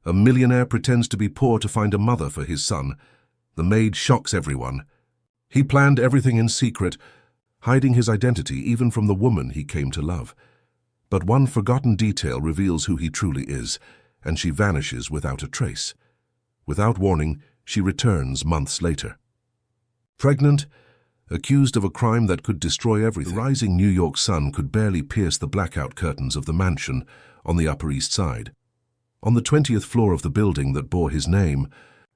A millionaire pretends to be poor to find a mother for his son. The maid shocks everyone. He planned everything in secret, hiding his identity even from the woman he came to love. But one forgotten detail reveals who he truly is, and she vanishes without a trace. Without warning, she returns months later. Pregnant, accused of a crime that could destroy everything, the rising New York sun could barely pierce the blackout curtains of the mansion on the Upper East Side. On the 20th floor of the building that bore his name,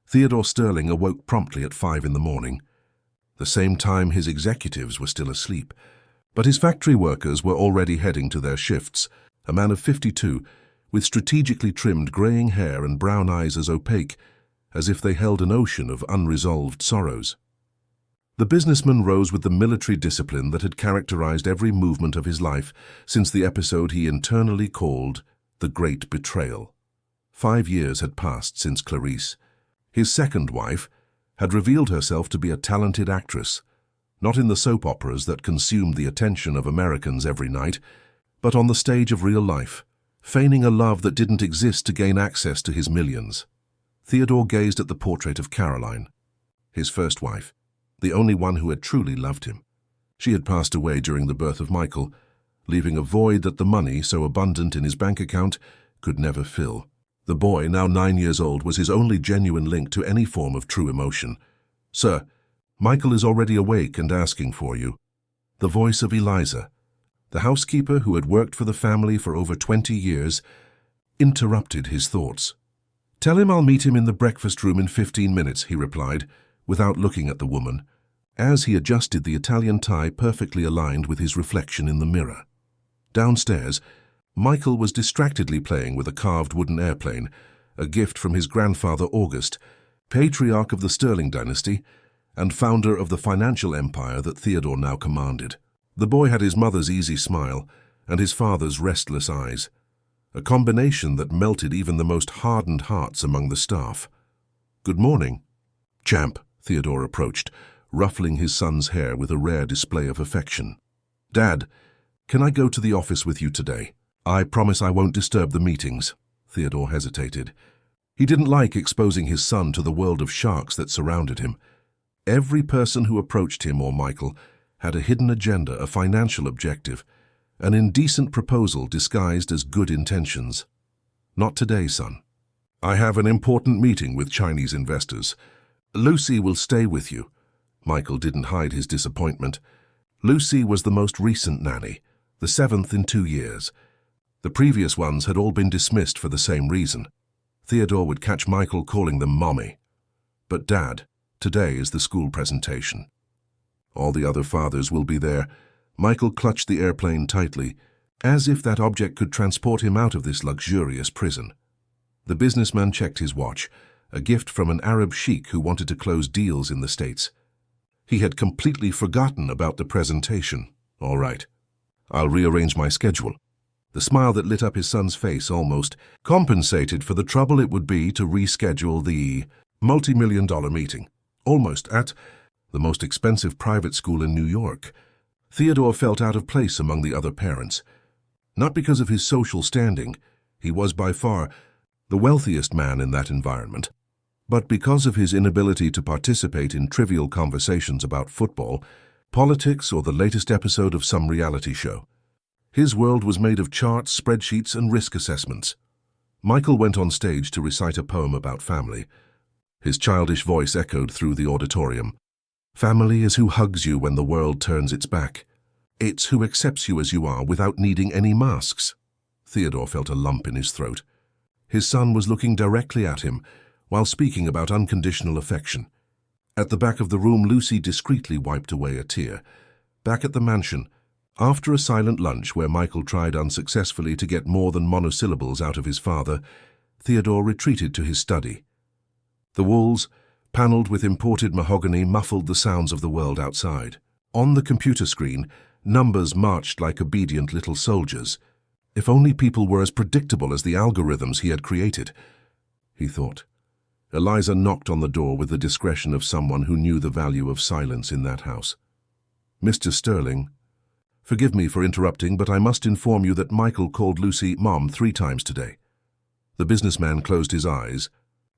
Theodore Sterling awoke promptly at 5 in the morning. The same time his executives were still asleep, but his factory workers were already heading to their shifts. A man of 52, with strategically trimmed graying hair and brown eyes as opaque as if they held an ocean of unresolved sorrows. The businessman rose with the military discipline that had characterized every movement of his life since the episode he internally called the Great Betrayal. 5 years had passed since Clarice, his second wife, had revealed herself to be a talented actress, not in the soap operas that consumed the attention of Americans every night, but on the stage of real life, feigning a love that didn't exist to gain access to his millions. Theodore gazed at the portrait of Caroline, his first wife, the only one who had truly loved him. She had passed away during the birth of Michael, leaving a void that the money, so abundant in his bank account, could never fill. The boy, now 9 years old, was his only genuine link to any form of true emotion. "Sir, Michael is already awake and asking for you." The voice of Eliza, the housekeeper who had worked for the family for over 20 years, interrupted his thoughts. "Tell him I'll meet him in the breakfast room in 15 minutes, he replied, without looking at the woman, as he adjusted the Italian tie perfectly aligned with his reflection in the mirror. Downstairs, Michael was distractedly playing with a carved wooden airplane, a gift from his grandfather August, patriarch of the Sterling dynasty and founder of the financial empire that Theodore now commanded. The boy had his mother's easy smile and his father's restless eyes, a combination that melted even the most hardened hearts among the staff. "Good morning, champ," Theodore approached, ruffling his son's hair with a rare display of affection. "Dad, can I go to the office with you today? I promise I won't disturb the meetings." Theodore hesitated. He didn't like exposing his son to the world of sharks that surrounded him. Every person who approached him or Michael had a hidden agenda, a financial objective, an indecent proposal disguised as good intentions. "Not today, son. I have an important meeting with Chinese investors. Lucy will stay with you." Michael didn't hide his disappointment. Lucy was the most recent nanny, the 7th in 2 years. The previous ones had all been dismissed for the same reason. Theodore would catch Michael calling them mommy. "But Dad, today is the school presentation. All the other fathers will be there." Michael clutched the airplane tightly, as if that object could transport him out of this luxurious prison. The businessman checked his watch, a gift from an Arab sheik who wanted to close deals in the States. He had completely forgotten about the presentation. "All right, I'll rearrange my schedule." The smile that lit up his son's face almost compensated for the trouble it would be to reschedule the multi-million-dollar meeting, almost at the most expensive private school in New York. Theodore felt out of place among the other parents. Not because of his social standing, he was by far the wealthiest man in that environment, but because of his inability to participate in trivial conversations about football, politics, or the latest episode of some reality show. His world was made of charts, spreadsheets, and risk assessments. Michael went on stage to recite a poem about family. His childish voice echoed through the auditorium. "Family is who hugs you when the world turns its back. It's who accepts you as you are without needing any masks." Theodore felt a lump in his throat. His son was looking directly at him while speaking about unconditional affection. At the back of the room, Lucy discreetly wiped away a tear. Back at the mansion, after a silent lunch where Michael tried unsuccessfully to get more than monosyllables out of his father, Theodore retreated to his study. The walls, paneled with imported mahogany, muffled the sounds of the world outside. On the computer screen, numbers marched like obedient little soldiers. If only people were as predictable as the algorithms he had created, he thought. Eliza knocked on the door with the discretion of someone who knew the value of silence in that house. "Mr. Sterling, forgive me for interrupting, but I must inform you that Michael called Lucy Mom 3 times today." The businessman closed his eyes,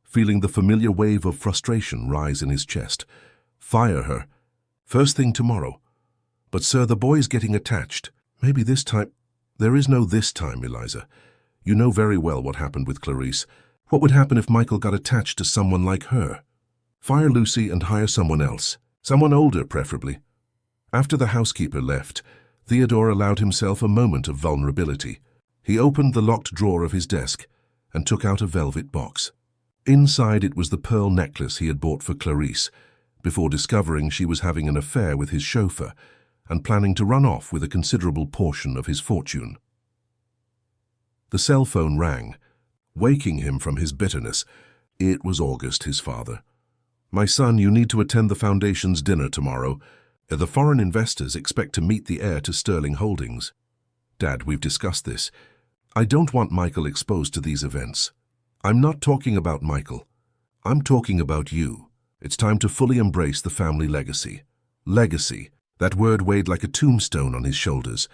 feeling the familiar wave of frustration rise in his chest. Fire her. First thing tomorrow. But sir, the boy's getting attached. Maybe this time... There is no this time, Eliza. You know very well what happened with Clarice. What would happen if Michael got attached to someone like her? Fire Lucy and hire someone else. Someone older, preferably. After the housekeeper left, Theodore allowed himself a moment of vulnerability. He opened the locked drawer of his desk and took out a velvet box. Inside it was the pearl necklace he had bought for Clarice, before discovering she was having an affair with his chauffeur and planning to run off with a considerable portion of his fortune. The cell phone rang, waking him from his bitterness. It was August, his father. "My son, you need to attend the Foundation's dinner tomorrow. The foreign investors expect to meet the heir to Sterling Holdings." "Dad, we've discussed this. I don't want Michael exposed to these events." "I'm not talking about Michael. I'm talking about you. It's time to fully embrace the family legacy." Legacy. That word weighed like a tombstone on his shoulders.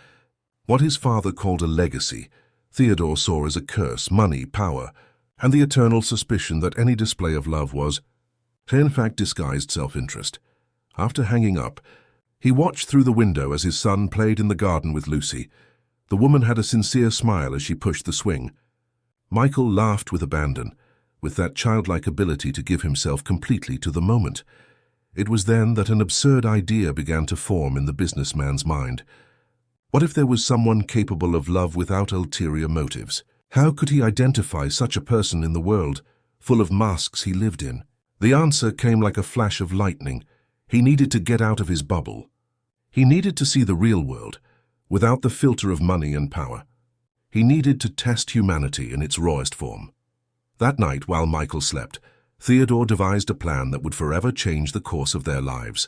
What his father called a legacy, Theodore saw as a curse, money, power, and the eternal suspicion that any display of love was, in fact, disguised self-interest. After hanging up, he watched through the window as his son played in the garden with Lucy. The woman had a sincere smile as she pushed the swing. Michael laughed with abandon, with that childlike ability to give himself completely to the moment. It was then that an absurd idea began to form in the businessman's mind. What if there was someone capable of love without ulterior motives? How could he identify such a person in the world, full of masks he lived in? The answer came like a flash of lightning. He needed to get out of his bubble. He needed to see the real world, without the filter of money and power. He needed to test humanity in its rawest form. That night, while Michael slept, Theodore devised a plan that would forever change the course of their lives.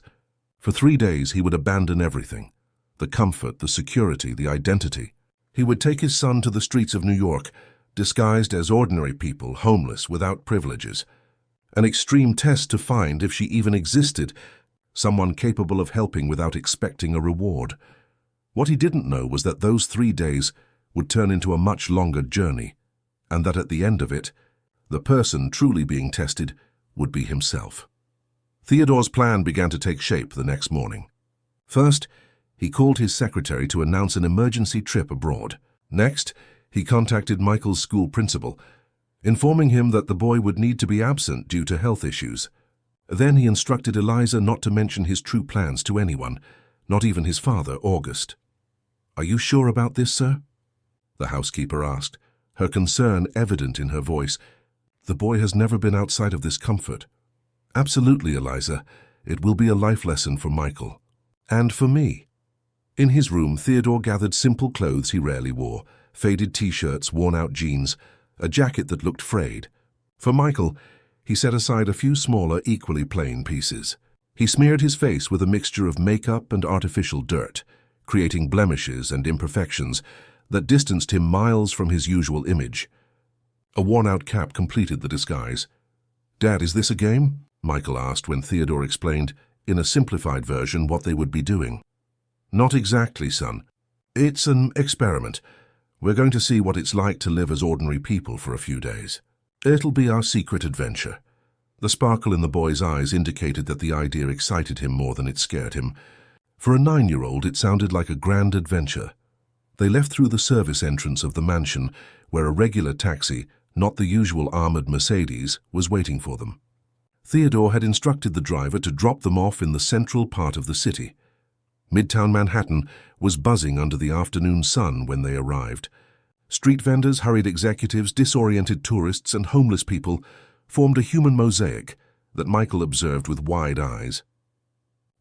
For 3 days he would abandon everything: the comfort, the security, the identity. He would take his son to the streets of New York, disguised as ordinary people, homeless, without privileges. An extreme test to find if she even existed, someone capable of helping without expecting a reward. What he didn't know was that those 3 days would turn into a much longer journey, and that at the end of it, the person truly being tested would be himself. Theodore's plan began to take shape the next morning. First, he called his secretary to announce an emergency trip abroad. Next, he contacted Michael's school principal, informing him that the boy would need to be absent due to health issues. Then he instructed Eliza not to mention his true plans to anyone, not even his father, August. "Are you sure about this, sir?" the housekeeper asked, her concern evident in her voice. "The boy has never been outside of this comfort." "Absolutely, Eliza. It will be a life lesson for Michael. And for me." In his room, Theodore gathered simple clothes he rarely wore, faded t-shirts, worn-out jeans, a jacket that looked frayed. For Michael, he set aside a few smaller, equally plain pieces. He smeared his face with a mixture of makeup and artificial dirt, creating blemishes and imperfections that distanced him miles from his usual image. A worn-out cap completed the disguise. "Dad, is this a game?" Michael asked when Theodore explained, in a simplified version, what they would be doing. "Not exactly, son. It's an experiment. We're going to see what it's like to live as ordinary people for a few days. It'll be our secret adventure." The sparkle in the boy's eyes indicated that the idea excited him more than it scared him. For a 9-year-old, it sounded like a grand adventure. They left through the service entrance of the mansion, where a regular taxi, not the usual armored Mercedes, was waiting for them. Theodore had instructed the driver to drop them off in the central part of the city. Midtown Manhattan was buzzing under the afternoon sun when they arrived. Street vendors, hurried executives, disoriented tourists, and homeless people formed a human mosaic that Michael observed with wide eyes.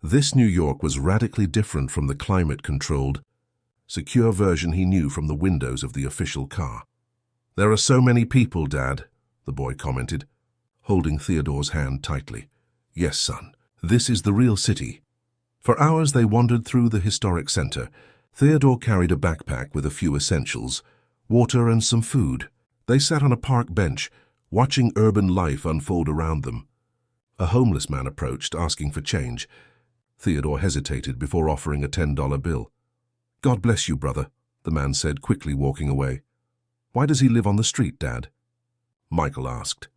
This New York was radically different from the climate-controlled, secure version he knew from the windows of the official car. "There are so many people, Dad," the boy commented, holding Theodore's hand tightly. "Yes, son, this is the real city." For hours they wandered through the historic center. Theodore carried a backpack with a few essentials, water and some food. They sat on a park bench, watching urban life unfold around them. A homeless man approached, asking for change. Theodore hesitated before offering a $10 bill. "God bless you, brother," the man said, quickly walking away. "Why does he live on the street, Dad?" Michael asked.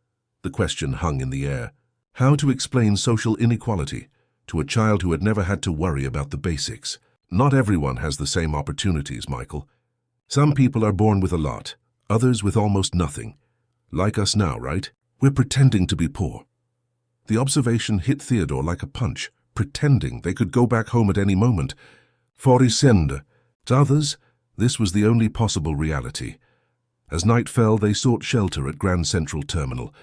The question hung in the air. How to explain social inequality to a child who had never had to worry about the basics? Not everyone has the same opportunities, Michael. Some people are born with a lot, others with almost nothing. Like us now, right? We're pretending to be poor. The observation hit Theodore like a punch, pretending they could go back home at any moment. Forisende. To others, this was the only possible reality. As night fell, they sought shelter at Grand Central Terminal.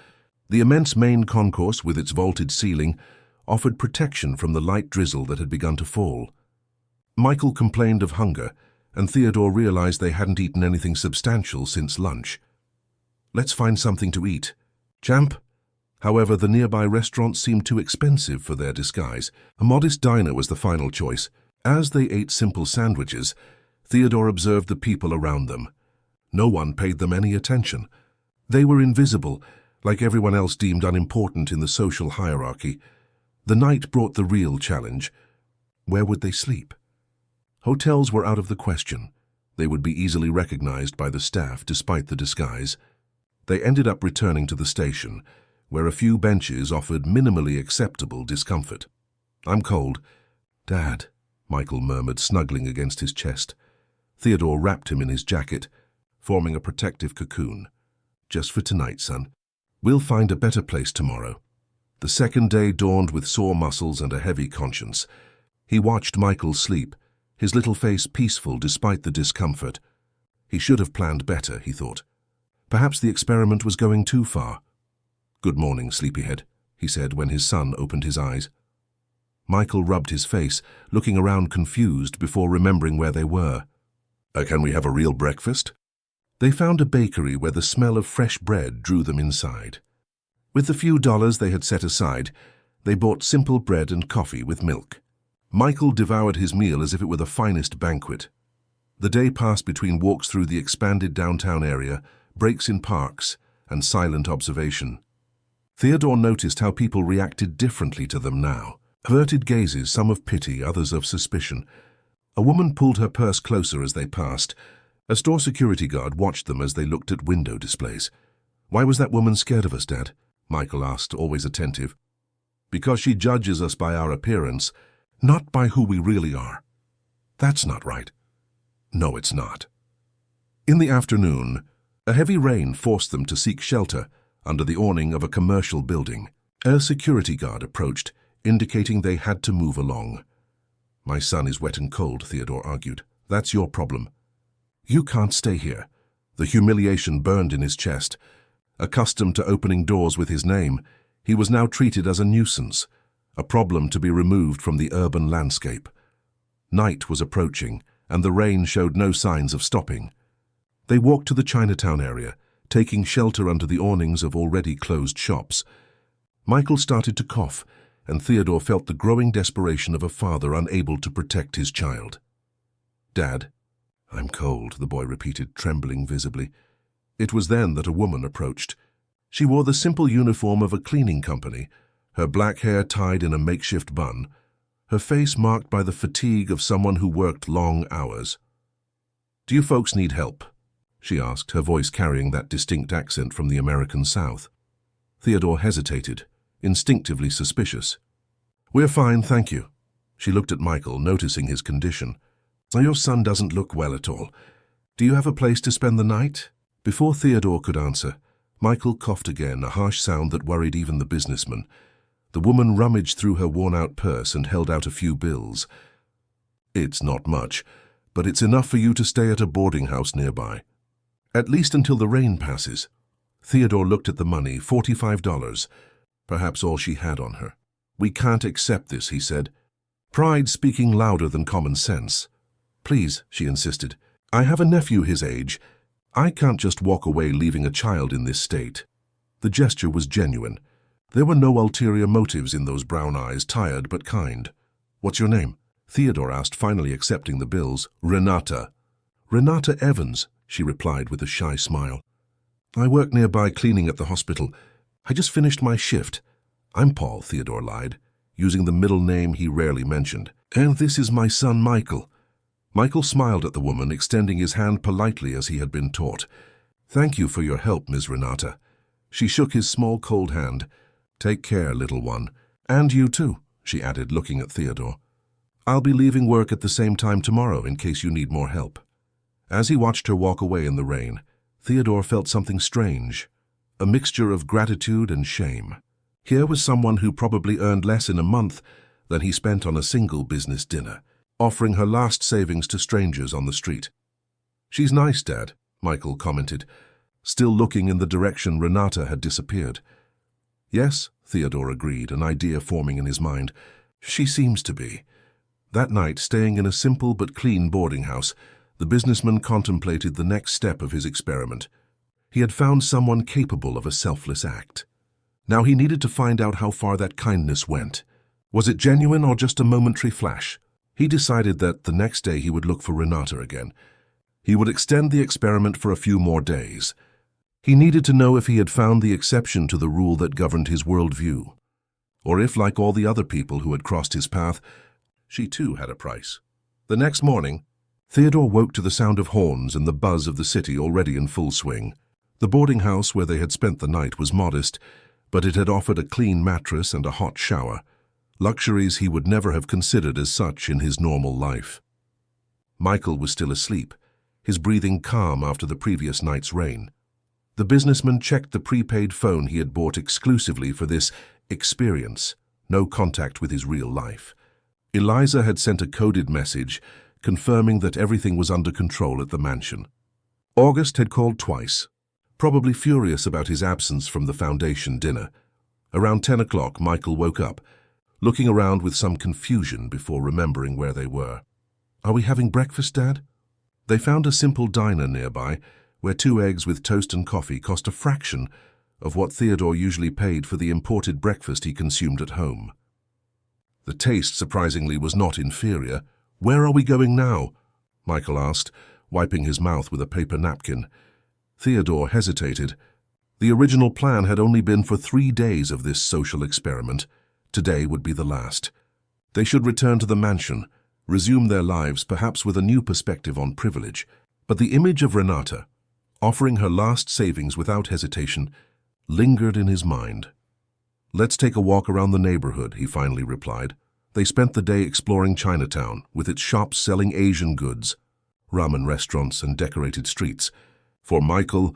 The immense main concourse, with its vaulted ceiling, offered protection from the light drizzle that had begun to fall. Michael complained of hunger, and Theodore realized they hadn't eaten anything substantial since lunch. Let's find something to eat. Champ? However, the nearby restaurant seemed too expensive for their disguise. A modest diner was the final choice. As they ate simple sandwiches, Theodore observed the people around them. No one paid them any attention. They were invisible, like everyone else deemed unimportant in the social hierarchy. The night brought the real challenge. Where would they sleep? Hotels were out of the question. They would be easily recognized by the staff despite the disguise. They ended up returning to the station, where a few benches offered minimally acceptable discomfort. I'm cold. Dad, Michael murmured, snuggling against his chest. Theodore wrapped him in his jacket, forming a protective cocoon. Just for tonight, son. We'll find a better place tomorrow. The second day dawned with sore muscles and a heavy conscience. He watched Michael sleep, his little face peaceful despite the discomfort. He should have planned better, he thought. Perhaps the experiment was going too far. Good morning, sleepyhead, he said when his son opened his eyes. Michael rubbed his face, looking around confused before remembering where they were. Can we have a real breakfast? They found a bakery where the smell of fresh bread drew them inside. With the few dollars they had set aside, they bought simple bread and coffee with milk. Michael devoured his meal as if it were the finest banquet. The day passed between walks through the expanded downtown area, breaks in parks, and silent observation. Theodore noticed how people reacted differently to them now. Averted gazes, some of pity, others of suspicion. A woman pulled her purse closer as they passed. A store security guard watched them as they looked at window displays. Why was that woman scared of us, Dad? Michael asked, always attentive. Because she judges us by our appearance, not by who we really are. That's not right. No, it's not. In the afternoon, a heavy rain forced them to seek shelter under the awning of a commercial building. A security guard approached, indicating they had to move along. My son is wet and cold, Theodore argued. That's your problem. You can't stay here. The humiliation burned in his chest. Accustomed to opening doors with his name, he was now treated as a nuisance, a problem to be removed from the urban landscape. Night was approaching, and the rain showed no signs of stopping. They walked to the Chinatown area, taking shelter under the awnings of already closed shops. Michael started to cough, and Theodore felt the growing desperation of a father unable to protect his child. Dad, I'm cold, the boy repeated, trembling visibly. It was then that a woman approached. She wore the simple uniform of a cleaning company, her black hair tied in a makeshift bun, her face marked by the fatigue of someone who worked long hours. Do you folks need help? She asked, her voice carrying that distinct accent from the American South. Theodore hesitated, instinctively suspicious. We're fine, thank you. She looked at Michael, noticing his condition. Your son doesn't look well at all. Do you have a place to spend the night? Before Theodore could answer, Michael coughed again, a harsh sound that worried even the businessman. The woman rummaged through her worn-out purse and held out a few bills. It's not much, but it's enough for you to stay at a boarding house nearby. At least until the rain passes. Theodore looked at the money, $45, perhaps all she had on her. We can't accept this, he said, pride speaking louder than common sense. Please, she insisted. I have a nephew his age. I can't just walk away leaving a child in this state. The gesture was genuine. There were no ulterior motives in those brown eyes, tired but kind. What's your name? Theodore asked, finally accepting the bills. Renata. Renata Evans, she replied with a shy smile. I work nearby cleaning at the hospital. I just finished my shift. I'm Paul, Theodore lied, using the middle name he rarely mentioned. And this is my son, Michael. Michael smiled at the woman, extending his hand politely as he had been taught. Thank you for your help, Ms. Renata. She shook his small, cold hand. "Take care, little one. And you too," she added, looking at Theodore. "I'll be leaving work at the same time tomorrow in case you need more help." As he watched her walk away in the rain, Theodore felt something strange, a mixture of gratitude and shame. Here was someone who probably earned less in a month than he spent on a single business dinner, offering her last savings to strangers on the street. "She's nice, Dad," Michael commented, still looking in the direction Renata had disappeared. "Yes," Theodore agreed, an idea forming in his mind. "She seems to be." That night, staying in a simple but clean boarding house, the businessman contemplated the next step of his experiment. He had found someone capable of a selfless act. Now he needed to find out how far that kindness went. Was it genuine or just a momentary flash? He decided that the next day he would look for Renata again. He would extend the experiment for a few more days. He needed to know if he had found the exception to the rule that governed his worldview, or if, like all the other people who had crossed his path, she too had a price. The next morning, Theodore woke to the sound of horns and the buzz of the city already in full swing. The boarding house where they had spent the night was modest, but it had offered a clean mattress and a hot shower, luxuries he would never have considered as such in his normal life. Michael was still asleep, his breathing calm after the previous night's rain. The businessman checked the prepaid phone he had bought exclusively for this experience, no contact with his real life. Eliza had sent a coded message confirming that everything was under control at the mansion. August had called twice, probably furious about his absence from the foundation dinner. Around 10 o'clock, Michael woke up, looking around with some confusion before remembering where they were. "Are we having breakfast, Dad?" They found a simple diner nearby, where 2 eggs with toast and coffee cost a fraction of what Theodore usually paid for the imported breakfast he consumed at home. The taste, surprisingly, was not inferior. "Where are we going now?" Michael asked, wiping his mouth with a paper napkin. Theodore hesitated. The original plan had only been for 3 days of this social experiment. Today would be the last. They should return to the mansion, resume their lives, perhaps with a new perspective on privilege. But the image of Renata, offering her last savings without hesitation, lingered in his mind. "Let's take a walk around the neighborhood," he finally replied. They spent the day exploring Chinatown, with its shops selling Asian goods, ramen restaurants and decorated streets. For Michael,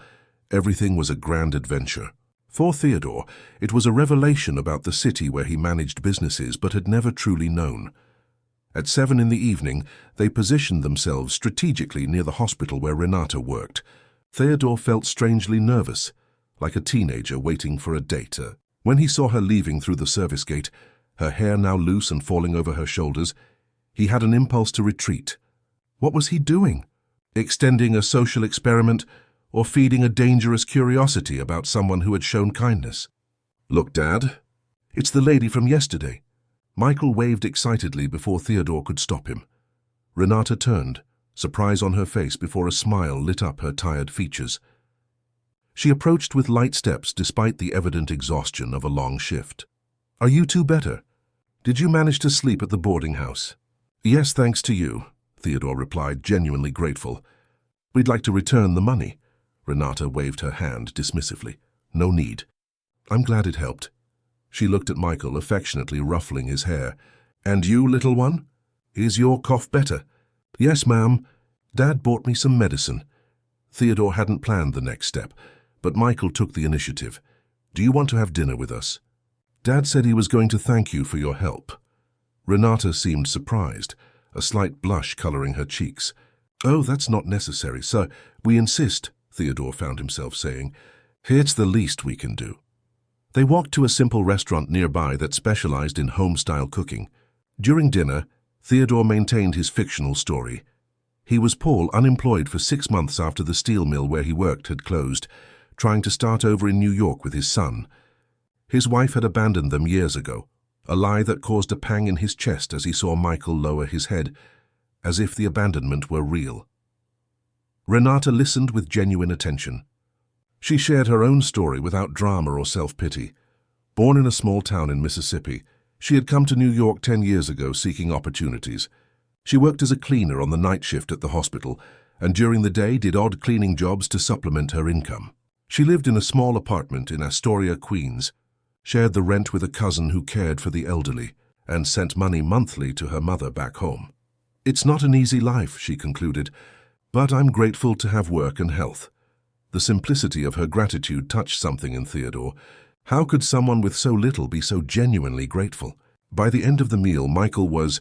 everything was a grand adventure. For Theodore, it was a revelation about the city where he managed businesses but had never truly known. At 7 in the evening, they positioned themselves strategically near the hospital where Renata worked. Theodore felt strangely nervous, like a teenager waiting for a date. When he saw her leaving through the service gate, her hair now loose and falling over her shoulders, he had an impulse to retreat. What was he doing? Extending a social experiment or feeding a dangerous curiosity about someone who had shown kindness? "Look, Dad, it's the lady from yesterday." Michael waved excitedly before Theodore could stop him. Renata turned, surprise on her face before a smile lit up her tired features. She approached with light steps despite the evident exhaustion of a long shift. "Are you two better? Did you manage to sleep at the boarding house?" "Yes, thanks to you," Theodore replied, genuinely grateful. "We'd like to return the money." Renata waved her hand dismissively. "No need. I'm glad it helped." She looked at Michael, affectionately ruffling his hair. "And you, little one? Is your cough better?" "Yes, ma'am. Dad bought me some medicine." Theodore hadn't planned the next step, but Michael took the initiative. "Do you want to have dinner with us? Dad said he was going to thank you for your help." Renata seemed surprised, a slight blush coloring her cheeks. "Oh, that's not necessary, sir. We insist," Theodore found himself saying. "It's the least we can do." They walked to a simple restaurant nearby that specialized in home-style cooking. During dinner, Theodore maintained his fictional story. He was Paul, unemployed for 6 months after the steel mill where he worked had closed, trying to start over in New York with his son. His wife had abandoned them years ago, a lie that caused a pang in his chest as he saw Michael lower his head, as if the abandonment were real. Renata listened with genuine attention. She shared her own story without drama or self-pity. Born in a small town in Mississippi, she had come to New York 10 years ago seeking opportunities. She worked as a cleaner on the night shift at the hospital, and during the day did odd cleaning jobs to supplement her income. She lived in a small apartment in Astoria, Queens, shared the rent with a cousin who cared for the elderly, and sent money monthly to her mother back home. "It's not an easy life," she concluded, "but I'm grateful to have work and health." The simplicity of her gratitude touched something in Theodore. How could someone with so little be so genuinely grateful? By the end of the meal, Michael was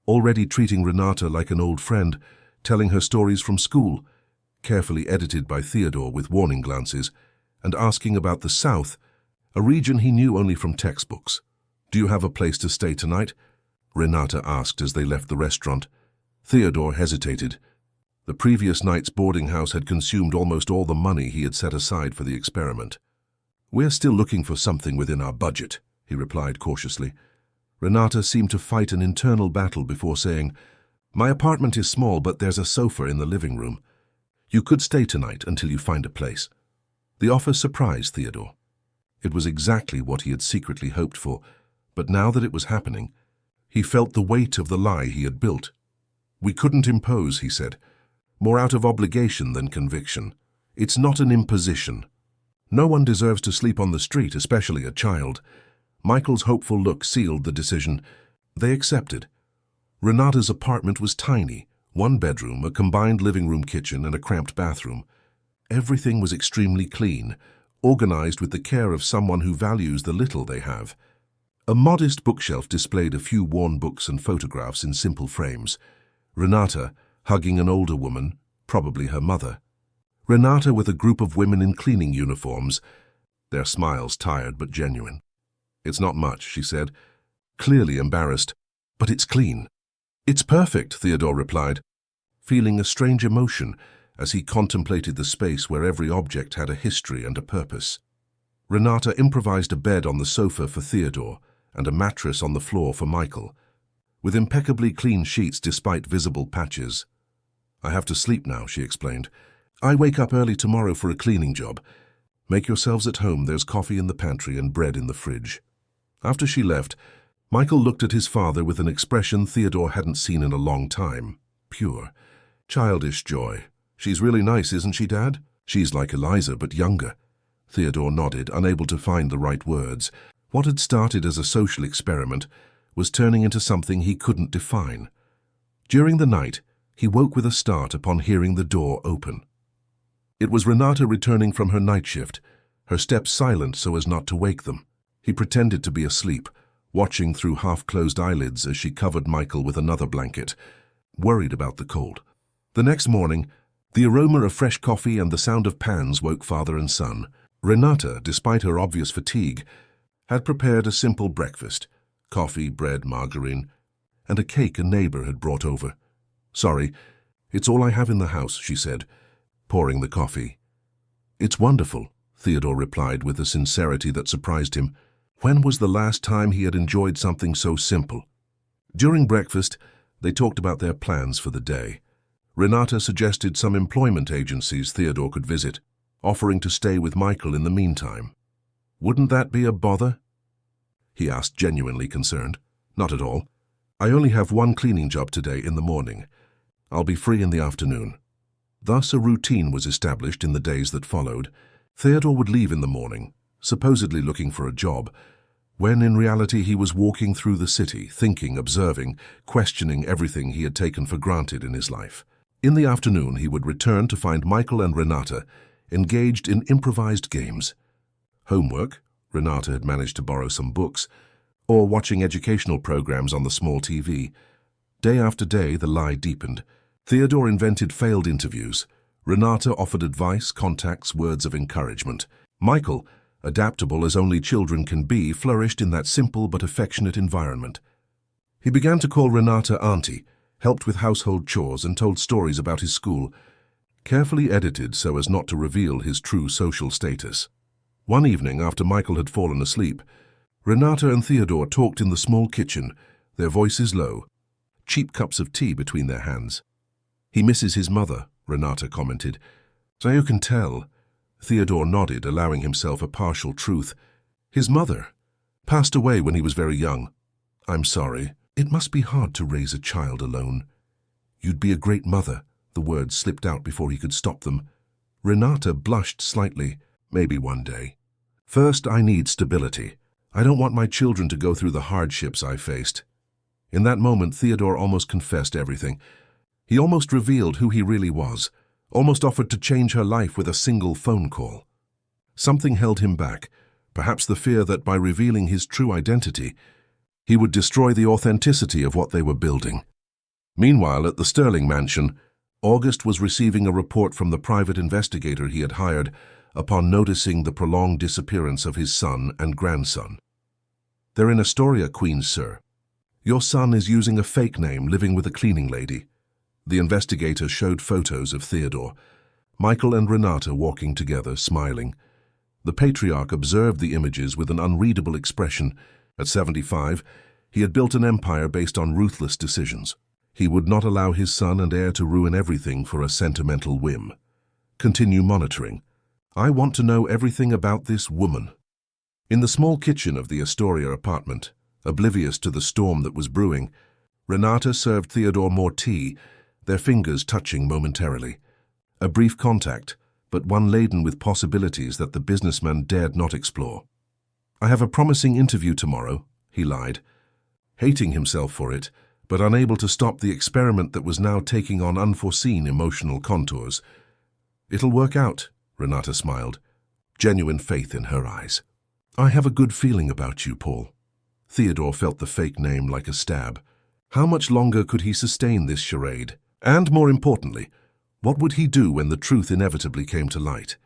already treating Renata like an old friend, telling her stories from school, carefully edited by Theodore with warning glances, and asking about the South, a region he knew only from textbooks. "Do you have a place to stay tonight?" Renata asked as they left the restaurant. Theodore hesitated. The previous night's boarding house had consumed almost all the money he had set aside for the experiment. "We're still looking for something within our budget," he replied cautiously. Renata seemed to fight an internal battle before saying, "My apartment is small, but there's a sofa in the living room. You could stay tonight until you find a place." The offer surprised Theodore. It was exactly what he had secretly hoped for, but now that it was happening, he felt the weight of the lie he had built. "We couldn't impose," he said, more out of obligation than conviction. "It's not an imposition. No one deserves to sleep on the street, especially a child." Michael's hopeful look sealed the decision. They accepted. Renata's apartment was tiny, one bedroom, a combined living room, kitchen, and a cramped bathroom. Everything was extremely clean, organized with the care of someone who values the little they have. A modest bookshelf displayed a few worn books and photographs in simple frames. Renata, hugging an older woman, probably her mother. Renata with a group of women in cleaning uniforms, their smiles tired but genuine. "It's not much," she said, clearly embarrassed, "but it's clean." "It's perfect," Theodore replied, feeling a strange emotion as he contemplated the space where every object had a history and a purpose. Renata improvised a bed on the sofa for Theodore and a mattress on the floor for Michael, with impeccably clean sheets despite visible patches. "I have to sleep now," she explained. "I wake up early tomorrow for a cleaning job. Make yourselves at home. There's coffee in the pantry and bread in the fridge." After she left, Michael looked at his father with an expression Theodore hadn't seen in a long time. Pure, childish joy. "She's really nice, isn't she, Dad?" "She's like Eliza, but younger." Theodore nodded, unable to find the right words. What had started as a social experiment was turning into something he couldn't define. During the night, he woke with a start upon hearing the door open. It was Renata returning from her night shift, her steps silent so as not to wake them. He pretended to be asleep, watching through half-closed eyelids as she covered Michael with another blanket, worried about the cold. The next morning, the aroma of fresh coffee and the sound of pans woke father and son. Renata, despite her obvious fatigue, had prepared a simple breakfast: coffee, bread, margarine, and a cake a neighbor had brought over. "Sorry, it's all I have in the house," she said, pouring the coffee. "It's wonderful," Theodore replied with a sincerity that surprised him. When was the last time he had enjoyed something so simple? During breakfast, they talked about their plans for the day. Renata suggested some employment agencies Theodore could visit, offering to stay with Michael in the meantime. "Wouldn't that be a bother?" he asked, genuinely concerned. "Not at all. I only have one cleaning job today in the morning. I'll be free in the afternoon." Thus a routine was established in the days that followed. Theodore would leave in the morning, supposedly looking for a job, when in reality he was walking through the city, thinking, observing, questioning everything he had taken for granted in his life. In the afternoon, he would return to find Michael and Renata engaged in improvised games. Homework, Renata had managed to borrow some books, or watching educational programs on the small TV. Day after day, the lie deepened. Theodore invented failed interviews. Renata offered advice, contacts, words of encouragement. Michael, adaptable as only children can be, flourished in that simple but affectionate environment. He began to call Renata auntie, helped with household chores, and told stories about his school, carefully edited so as not to reveal his true social status. One evening, after Michael had fallen asleep, Renata and Theodore talked in the small kitchen, their voices low, cheap cups of tea between their hands. "He misses his mother," Renata commented. "So you can tell." Theodore nodded, allowing himself a partial truth. "His mother passed away when he was very young." "I'm sorry. It must be hard to raise a child alone." "You'd be a great mother," the words slipped out before he could stop them. Renata blushed slightly. Maybe one day. First, I need stability. I don't want my children to go through the hardships I faced. In that moment, Theodore almost confessed everything. He almost revealed who he really was, almost offered to change her life with a single phone call. Something held him back, perhaps the fear that by revealing his true identity, he would destroy the authenticity of what they were building. Meanwhile, at the Sterling mansion, August was receiving a report from the private investigator he had hired upon noticing the prolonged disappearance of his son and grandson. "They're in Astoria, Queens, sir. Your son is using a fake name, living with a cleaning lady." The investigator showed photos of Theodore, Michael and Renata walking together, smiling. The patriarch observed the images with an unreadable expression. At 75, he had built an empire based on ruthless decisions. He would not allow his son and heir to ruin everything for a sentimental whim. "Continue monitoring. I want to know everything about this woman." In the small kitchen of the Astoria apartment, oblivious to the storm that was brewing, Renata served Theodore more tea, their fingers touching momentarily. A brief contact, but one laden with possibilities that the businessman dared not explore. "I have a promising interview tomorrow," he lied, hating himself for it, but unable to stop the experiment that was now taking on unforeseen emotional contours. "It'll work out," Renata smiled, genuine faith in her eyes. "I have a good feeling about you, Paul." Theodore felt the fake name like a stab. How much longer could he sustain this charade? And more importantly, what would he do when the truth inevitably came to light?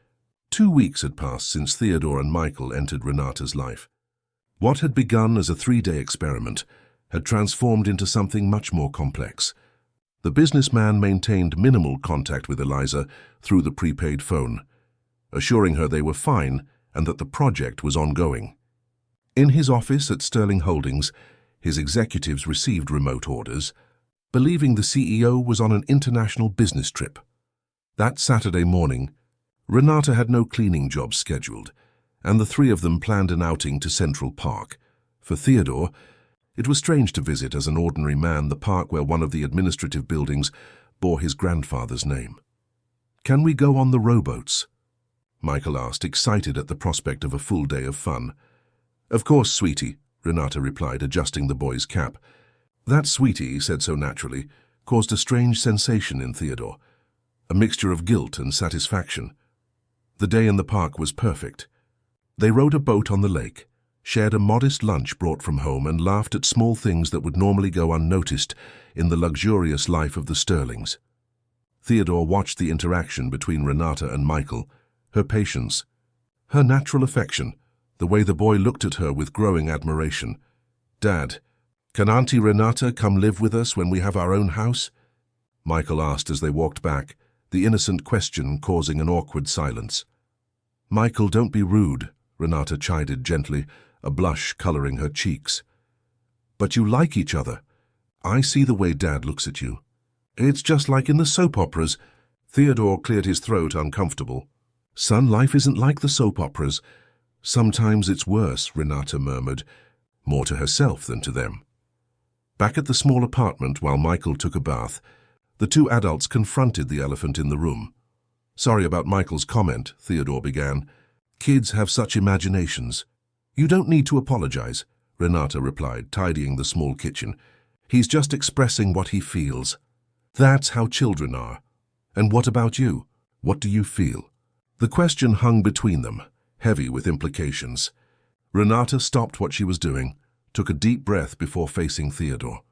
2 weeks had passed since Theodore and Michael entered Renata's life. What had begun as a 3-day experiment had transformed into something much more complex. The businessman maintained minimal contact with Eliza through the prepaid phone, assuring her they were fine and that the project was ongoing. In his office at Sterling Holdings, his executives received remote orders, believing the CEO was on an international business trip. That Saturday morning, Renata had no cleaning jobs scheduled, and the three of them planned an outing to Central Park. For Theodore, it was strange to visit as an ordinary man the park where one of the administrative buildings bore his grandfather's name. "Can we go on the rowboats?" Michael asked, excited at the prospect of a full day of fun. "Of course, sweetie," Renata replied, adjusting the boy's cap. That "sweetie," he said so naturally, caused a strange sensation in Theodore, a mixture of guilt and satisfaction. The day in the park was perfect. They rowed a boat on the lake, shared a modest lunch brought from home, and laughed at small things that would normally go unnoticed in the luxurious life of the Sterlings. Theodore watched the interaction between Renata and Michael, her patience, her natural affection, the way the boy looked at her with growing admiration. "Dad, can Auntie Renata come live with us when we have our own house?" Michael asked as they walked back, the innocent question causing an awkward silence. "Michael, don't be rude," Renata chided gently, a blush coloring her cheeks. "But you like each other. I see the way Dad looks at you. It's just like in the soap operas." Theodore cleared his throat, uncomfortable. "Son, life isn't like the soap operas. Sometimes it's worse," Renata murmured, more to herself than to them. Back at the small apartment while Michael took a bath, the two adults confronted the elephant in the room. "Sorry about Michael's comment," Theodore began. "Kids have such imaginations." "You don't need to apologize," Renata replied, tidying the small kitchen. "He's just expressing what he feels. That's how children are. And what about you? What do you feel?" The question hung between them, heavy with implications. Renata stopped what she was doing, took a deep breath before facing Theodore.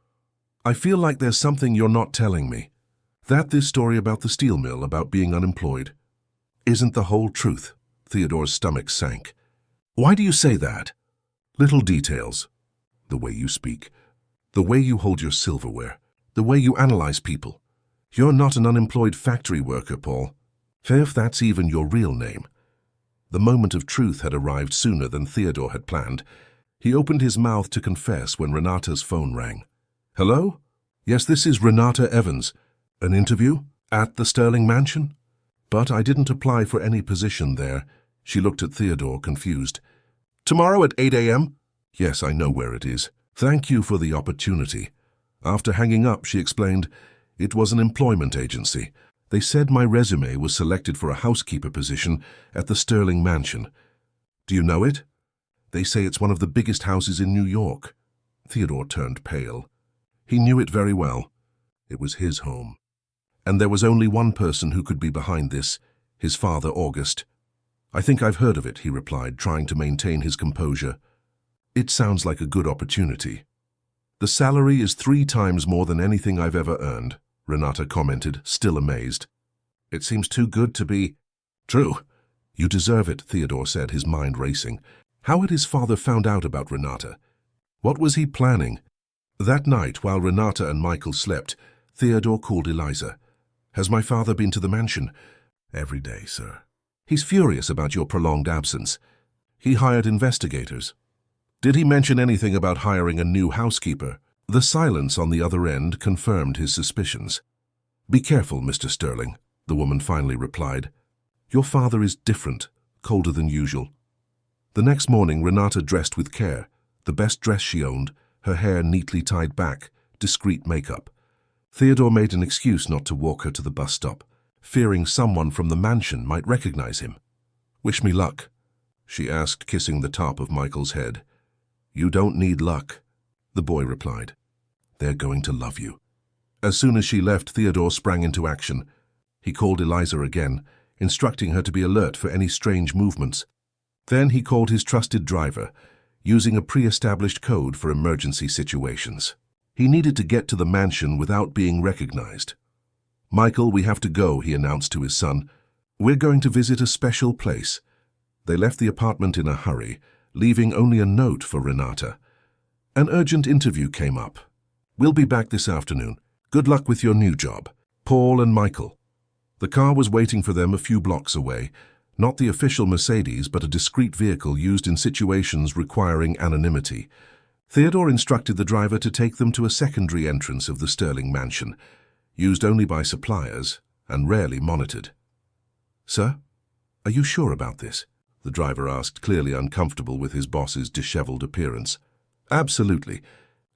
"I feel like there's something you're not telling me. That this story about the steel mill, about being unemployed, isn't the whole truth." Theodore's stomach sank. "Why do you say that?" "Little details. The way you speak, the way you hold your silverware, the way you analyze people. You're not an unemployed factory worker, Paul. If that's even your real name." The moment of truth had arrived sooner than Theodore had planned. He opened his mouth to confess when Renata's phone rang. "Hello? Yes, this is Renata Evans. An interview? At the Sterling mansion? But I didn't apply for any position there." She looked at Theodore, confused. "Tomorrow at 8 a.m.? "Yes, I know where it is. Thank you for the opportunity." After hanging up, she explained, "It was an employment agency. They said my resume was selected for a housekeeper position at the Sterling Mansion. Do you know it? They say it's one of the biggest houses in New York. Theodore turned pale. He knew it very well. It was his home. And there was only one person who could be behind this, his father, August. I think I've heard of it, he replied, trying to maintain his composure. It sounds like a good opportunity. The salary is 3 times more than anything I've ever earned, Renata commented, still amazed. It seems too good to be true. You deserve it, Theodore said, his mind racing. How had his father found out about Renata? What was he planning? That night, while Renata and Michael slept, Theodore called Eliza. Has my father been to the mansion? Every day, sir. He's furious about your prolonged absence. He hired investigators. Did he mention anything about hiring a new housekeeper? The silence on the other end confirmed his suspicions. Be careful, Mr. Sterling, the woman finally replied. Your father is different, colder than usual. The next morning, Renata dressed with care, the best dress she owned, her hair neatly tied back, discreet makeup. Theodore made an excuse not to walk her to the bus stop, fearing someone from the mansion might recognize him. Wish me luck, she asked, kissing the top of Michael's head. You don't need luck, the boy replied. They're going to love you. As soon as she left, Theodore sprang into action. He called Eliza again, instructing her to be alert for any strange movements. Then he called his trusted driver, using a pre-established code for emergency situations. He needed to get to the mansion without being recognized. Michael, we have to go, he announced to his son. We're going to visit a special place. They left the apartment in a hurry, leaving only a note for Renata. An urgent interview came up. We'll be back this afternoon. Good luck with your new job. Paul and Michael. The car was waiting for them a few blocks away, not the official Mercedes, but a discreet vehicle used in situations requiring anonymity. Theodore instructed the driver to take them to a secondary entrance of the Sterling Mansion, used only by suppliers and rarely monitored. Sir, are you sure about this? The driver asked, clearly uncomfortable with his boss's disheveled appearance. Absolutely,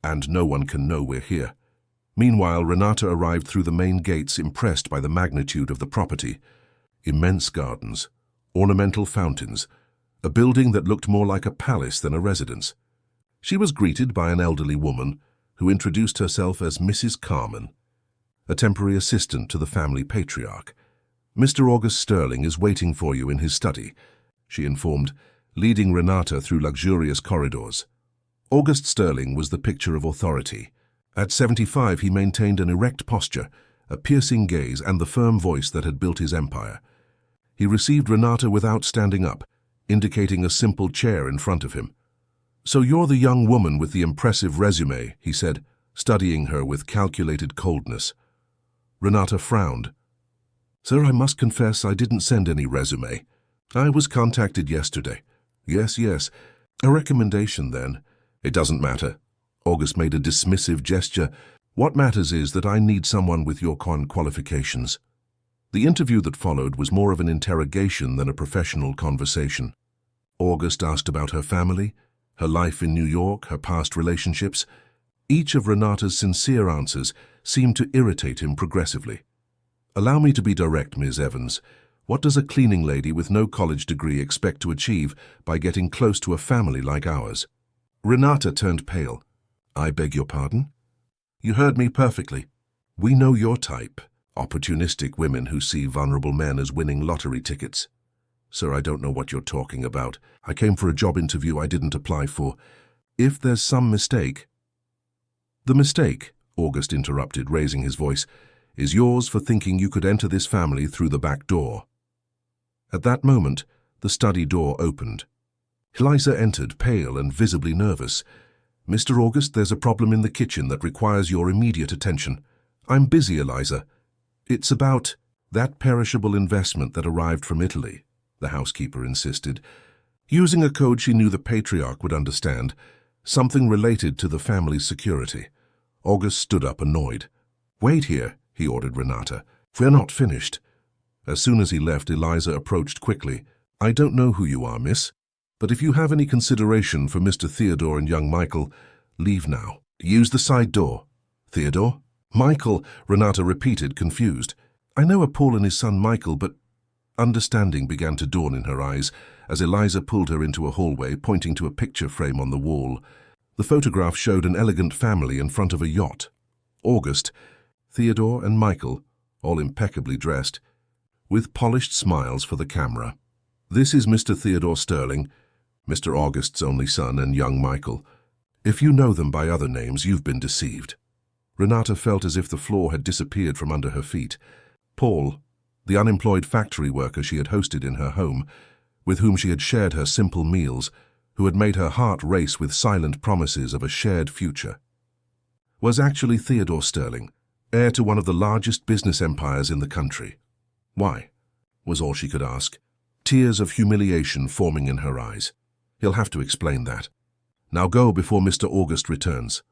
and no one can know we're here. Meanwhile, Renata arrived through the main gates, impressed by the magnitude of the property. Immense gardens, ornamental fountains, a building that looked more like a palace than a residence. She was greeted by an elderly woman who introduced herself as Mrs. Carmen, a temporary assistant to the family patriarch. Mr. August Sterling is waiting for you in his study, she informed, leading Renata through luxurious corridors. August Sterling was the picture of authority. At 75, he maintained an erect posture, a piercing gaze, and the firm voice that had built his empire. He received Renata without standing up, indicating a simple chair in front of him. So you're the young woman with the impressive resume, he said, studying her with calculated coldness. Renata frowned. Sir, I must confess I didn't send any resume. I was contacted yesterday. Yes. A recommendation, then. It doesn't matter. August made a dismissive gesture. What matters is that I need someone with your qualifications. The interview that followed was more of an interrogation than a professional conversation. August asked about her family, her life in New York, her past relationships. Each of Renata's sincere answers seemed to irritate him progressively. Allow me to be direct, Ms. Evans. What does a cleaning lady with no college degree expect to achieve by getting close to a family like ours? Renata turned pale. I beg your pardon? You heard me perfectly. We know your type, opportunistic women who see vulnerable men as winning lottery tickets. Sir, I don't know what you're talking about. I came for a job interview I didn't apply for. If there's some mistake— The mistake, August interrupted, raising his voice, is yours for thinking you could enter this family through the back door. At that moment, the study door opened. Eliza entered, pale and visibly nervous. Mr. August, there's a problem in the kitchen that requires your immediate attention. I'm busy, Eliza. It's about that perishable investment that arrived from Italy, the housekeeper insisted, using a code she knew the patriarch would understand, something related to the family's security. August stood up, annoyed. Wait here, he ordered Renata. We're not finished. As soon as he left, Eliza approached quickly. I don't know who you are, miss, but if you have any consideration for Mr. Theodore and young Michael, leave now. Use the side door. Theodore? Michael, Renata repeated, confused. I know Paul and his son Michael, but understanding began to dawn in her eyes as Eliza pulled her into a hallway, pointing to a picture frame on the wall. The photograph showed an elegant family in front of a yacht. August, Theodore and Michael, all impeccably dressed, with polished smiles for the camera. This is Mr. Theodore Sterling, Mr. August's only son, and young Michael. If you know them by other names, you've been deceived. Renata felt as if the floor had disappeared from under her feet. Paul, the unemployed factory worker she had hosted in her home, with whom she had shared her simple meals, who had made her heart race with silent promises of a shared future, was actually Theodore Sterling, heir to one of the largest business empires in the country. Why? Was all she could ask. Tears of humiliation forming in her eyes. He'll have to explain that. Now go before Mr. August returns.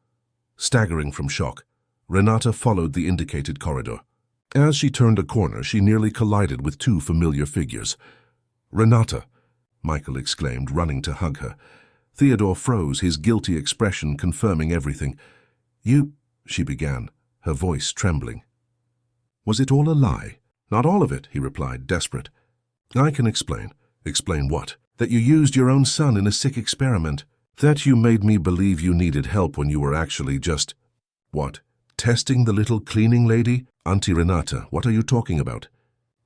Staggering from shock, Renata followed the indicated corridor. As she turned a corner, she nearly collided with two familiar figures. "Renata!" Michael exclaimed, running to hug her. Theodore froze, his guilty expression confirming everything. "You—" she began, her voice trembling. "Was it all a lie?" "Not all of it," he replied, desperate. "I can explain." "Explain what?" "That you used your own son in a sick experiment. That you made me believe you needed help when you were actually just—" "What? Testing the little cleaning lady?" "Auntie Renata, what are you talking about?"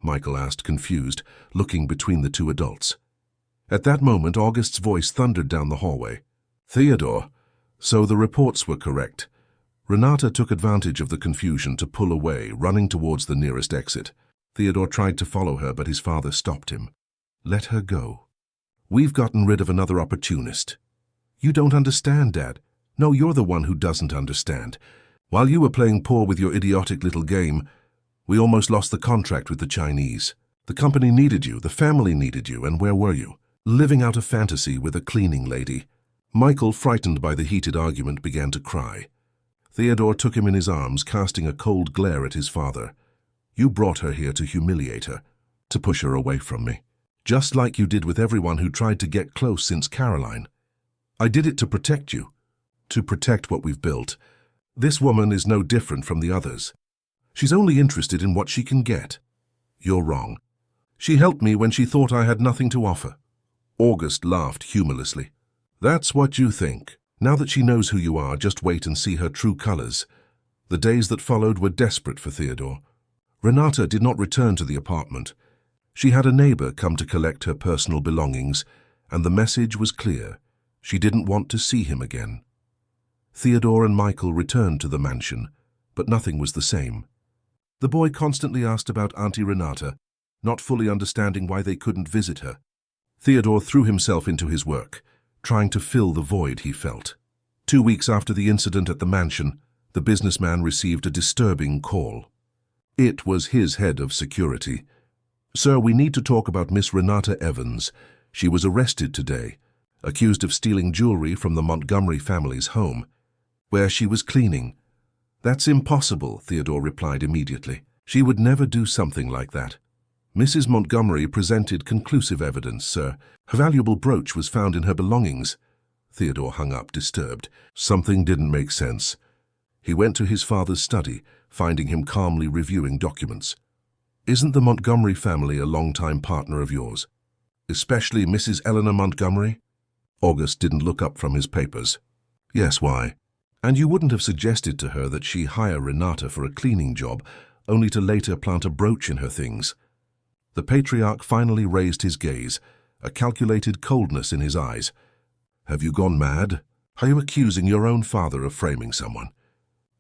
Michael asked, confused, looking between the two adults. At that moment, August's voice thundered down the hallway. "Theodore, so the reports were correct." Renata took advantage of the confusion to pull away, running towards the nearest exit. Theodore tried to follow her, but his father stopped him. "Let her go. We've gotten rid of another opportunist." "You don't understand, Dad." "No, you're the one who doesn't understand. While you were playing poor with your idiotic little game, we almost lost the contract with the Chinese. The company needed you, the family needed you, and where were you? Living out a fantasy with a cleaning lady." Michael, frightened by the heated argument, began to cry. Theodore took him in his arms, casting a cold glare at his father. "You brought her here to humiliate her, to push her away from me, just like you did with everyone who tried to get close since Caroline. I did it to protect you, to protect what we've built. This woman is no different from the others. She's only interested in what she can get." "You're wrong. She helped me when she thought I had nothing to offer." August laughed humorlessly. "That's what you think. Now that she knows who you are, just wait and see her true colors." The days that followed were desperate for Theodore. Renata did not return to the apartment. She had a neighbor come to collect her personal belongings, and the message was clear. She didn't want to see him again. Theodore and Michael returned to the mansion, but nothing was the same. The boy constantly asked about Auntie Renata, not fully understanding why they couldn't visit her. Theodore threw himself into his work, trying to fill the void he felt. 2 weeks after the incident at the mansion, the businessman received a disturbing call. It was his head of security. "Sir, we need to talk about Miss Renata Evans. She was arrested today, accused of stealing jewelry from the Montgomery family's home, where she was cleaning." "That's impossible," Theodore replied immediately. "She would never do something like that." "Mrs. Montgomery presented conclusive evidence, sir. Her valuable brooch was found in her belongings." Theodore hung up, disturbed. Something didn't make sense. He went to his father's study, finding him calmly reviewing documents. "Isn't the Montgomery family a long-time partner of yours? Especially Mrs. Eleanor Montgomery?" August didn't look up from his papers. "Yes, why?" "And you wouldn't have suggested to her that she hire Renata for a cleaning job, only to later plant a brooch in her things." The patriarch finally raised his gaze, a calculated coldness in his eyes. "Have you gone mad? Are you accusing your own father of framing someone?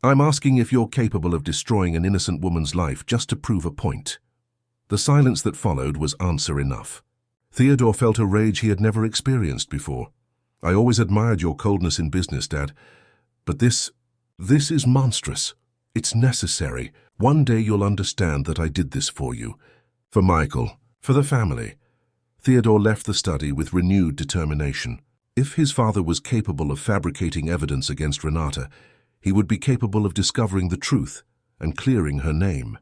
I'm asking if you're capable of destroying an innocent woman's life just to prove a point." The silence that followed was answer enough. Theodore felt a rage he had never experienced before. "I always admired your coldness in business, Dad. But this is monstrous. It's necessary. One day you'll understand that I did this for you. For Michael. For the family." Theodore left the study with renewed determination. If his father was capable of fabricating evidence against Renata, he would be capable of discovering the truth and clearing her name.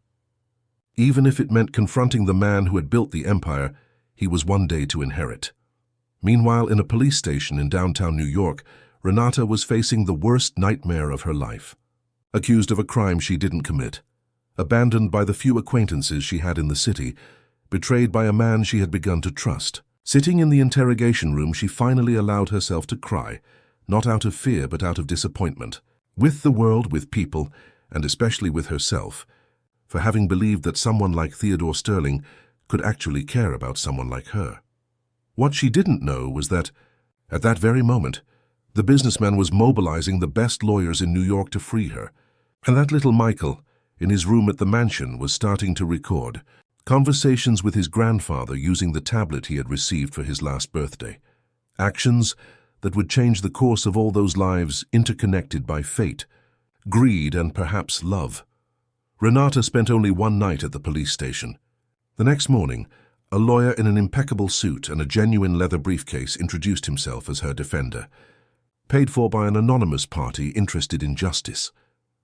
Even if it meant confronting the man who had built the empire he was one day to inherit. Meanwhile, in a police station in downtown New York, Renata was facing the worst nightmare of her life. Accused of a crime she didn't commit. abandoned by the few acquaintances she had in the city, betrayed by a man she had begun to trust. Sitting in the interrogation room, she finally allowed herself to cry, not out of fear but out of disappointment, with the world, with people, and especially with herself, for having believed that someone like Theodore Sterling could actually care about someone like her. What she didn't know was that, at that very moment, the businessman was mobilizing the best lawyers in New York to free her, and that little Michael, in his room at the mansion, was starting to record conversations with his grandfather using the tablet he had received for his last birthday. Actions that would change the course of all those lives interconnected by fate, greed, and perhaps love. Renata spent only one night at the police station. The next morning, a lawyer in an impeccable suit and a genuine leather briefcase introduced himself as her defender, paid for by an anonymous party interested in justice.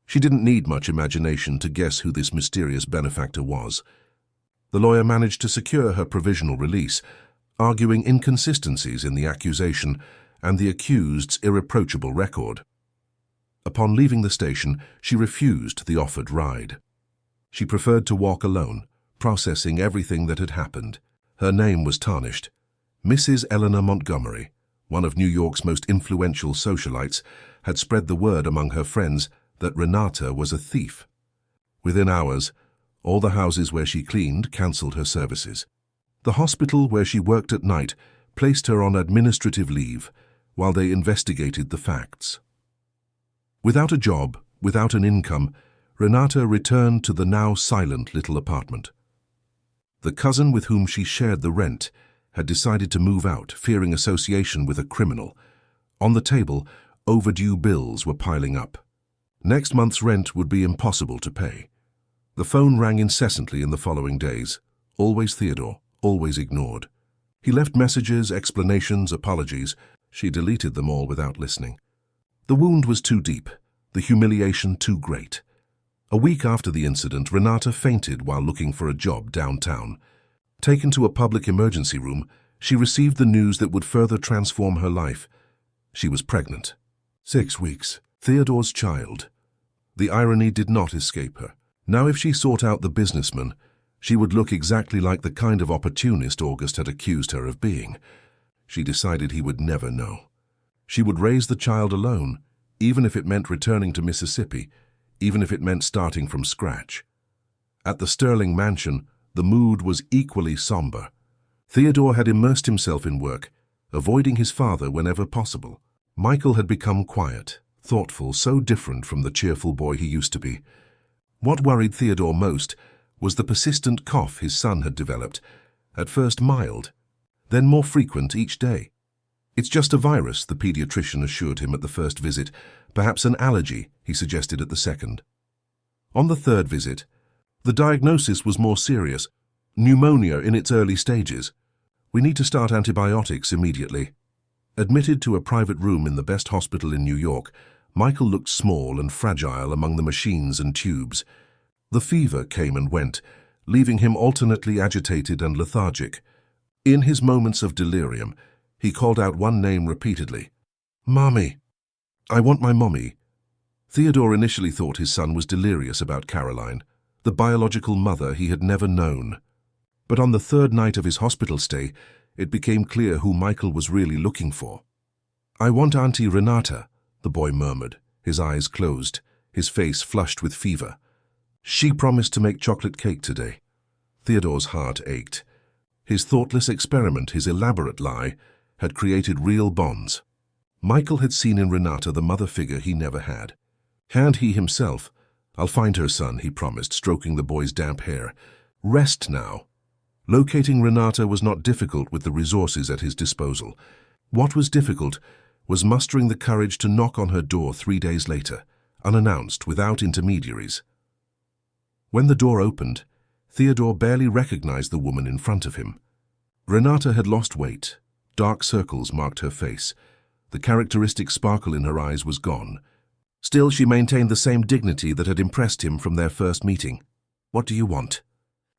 She didn't need much imagination to guess who this mysterious benefactor was. The lawyer managed to secure her provisional release, arguing inconsistencies in the accusation and the accused's irreproachable record. Upon leaving the station, she refused the offered ride. She preferred to walk alone, processing everything that had happened. Her name was tarnished. Mrs. Eleanor Montgomery, one of New York's most influential socialites, had spread the word among her friends that Renata was a thief. Within hours, all the houses where she cleaned cancelled her services. The hospital where she worked at night placed her on administrative leave while they investigated the facts. Without a job, without an income, Renata returned to the now silent little apartment. The cousin with whom she shared the rent had decided to move out, fearing association with a criminal. On the table, overdue bills were piling up. Next month's rent would be impossible to pay. The phone rang incessantly in the following days. Always Theodore, always ignored. He left messages, explanations, apologies. She deleted them all without listening. The wound was too deep, the humiliation too great. A week after the incident, Renata fainted while looking for a job downtown. Taken to a public emergency room, she received the news that would further transform her life. She was pregnant. 6 weeks. Theodore's child. The irony did not escape her. Now if she sought out the businessman, she would look exactly like the kind of opportunist August had accused her of being. She decided he would never know. She would raise the child alone, even if it meant returning to Mississippi, even if it meant starting from scratch. At the Sterling mansion, the mood was equally somber. Theodore had immersed himself in work, avoiding his father whenever possible. Michael had become quiet, thoughtful, so different from the cheerful boy he used to be. What worried Theodore most was the persistent cough his son had developed, at first mild, then more frequent each day. It's just a virus, the pediatrician assured him at the first visit. Perhaps an allergy, he suggested at the second. On the third visit, the diagnosis was more serious. Pneumonia in its early stages. We need to start antibiotics immediately. Admitted to a private room in the best hospital in New York, Michael looked small and fragile among the machines and tubes. The fever came and went, leaving him alternately agitated and lethargic. In his moments of delirium, he called out one name repeatedly. "Mommy. I want my mommy." Theodore initially thought his son was delirious about Caroline, the biological mother he had never known. But on the third night of his hospital stay, it became clear who Michael was really looking for. "I want Auntie Renata," the boy murmured, his eyes closed, his face flushed with fever. "She promised to make chocolate cake today." Theodore's heart ached. His thoughtless experiment, his elaborate lie, had created real bonds. Michael had seen in Renata the mother figure he never had. And he himself. "I'll find her, son," he promised, stroking the boy's damp hair. "Rest now." Locating Renata was not difficult with the resources at his disposal. What was difficult was mustering the courage to knock on her door 3 days later, unannounced, without intermediaries. When the door opened, Theodore barely recognized the woman in front of him. Renata had lost weight. Dark circles marked her face. The characteristic sparkle in her eyes was gone. Still, she maintained the same dignity that had impressed him from their first meeting. "What do you want?"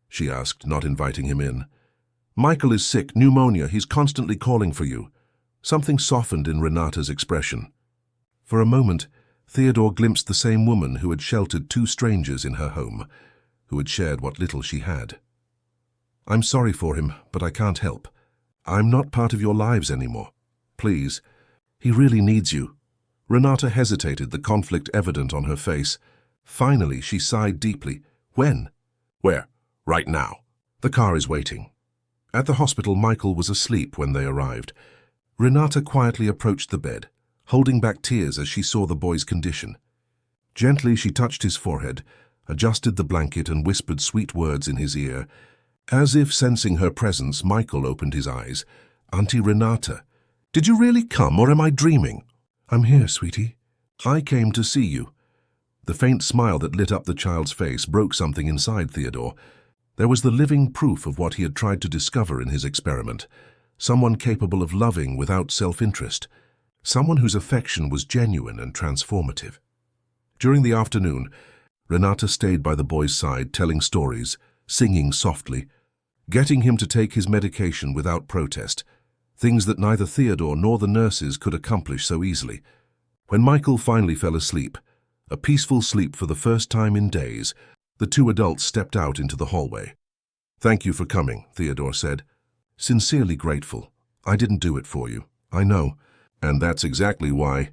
she asked, not inviting him in. "Michael is sick, pneumonia. He's constantly calling for you." Something softened in Renata's expression. For a moment, Theodore glimpsed the same woman who had sheltered 2 strangers in her home. who had shared what little she had. "I'm sorry for him, but I can't help. I'm not part of your lives anymore. Please, he really needs you." Renata hesitated, the conflict evident on her face. Finally, she sighed deeply. "When?" "Where? Right now. The car is waiting." At the hospital, Michael was asleep when they arrived. Renata quietly approached the bed, holding back tears as she saw the boy's condition. Gently, she touched his forehead, adjusted the blanket, and whispered sweet words in his ear. As if sensing her presence, Michael opened his eyes. "Auntie Renata, did you really come, or am I dreaming?" "I'm here, sweetie. I came to see you." The faint smile that lit up the child's face broke something inside Theodore. There was the living proof of what he had tried to discover in his experiment. Someone capable of loving without self-interest. Someone whose affection was genuine and transformative. During the afternoon, Renata stayed by the boy's side, telling stories, singing softly, getting him to take his medication without protest, things that neither Theodore nor the nurses could accomplish so easily. When Michael finally fell asleep, a peaceful sleep for the first time in days, the two adults stepped out into the hallway. "Thank you for coming," Theodore said. "Sincerely grateful. I didn't do it for you, I know, and that's exactly why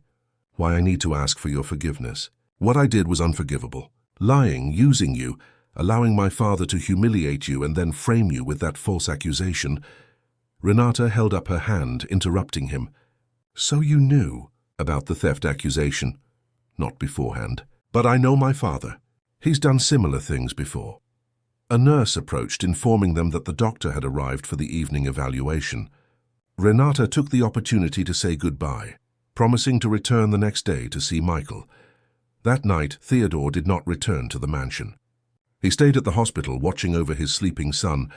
I need to ask for your forgiveness. What I did was unforgivable. Lying, using you, allowing my father to humiliate you and then frame you with that false accusation." Renata held up her hand, interrupting him. "So you knew about the theft accusation?" "Not beforehand. But I know my father. He's done similar things before." A nurse approached, informing them that the doctor had arrived for the evening evaluation. Renata took the opportunity to say goodbye, promising to return the next day to see Michael. That night, Theodore did not return to the mansion. He stayed at the hospital, watching over his sleeping son,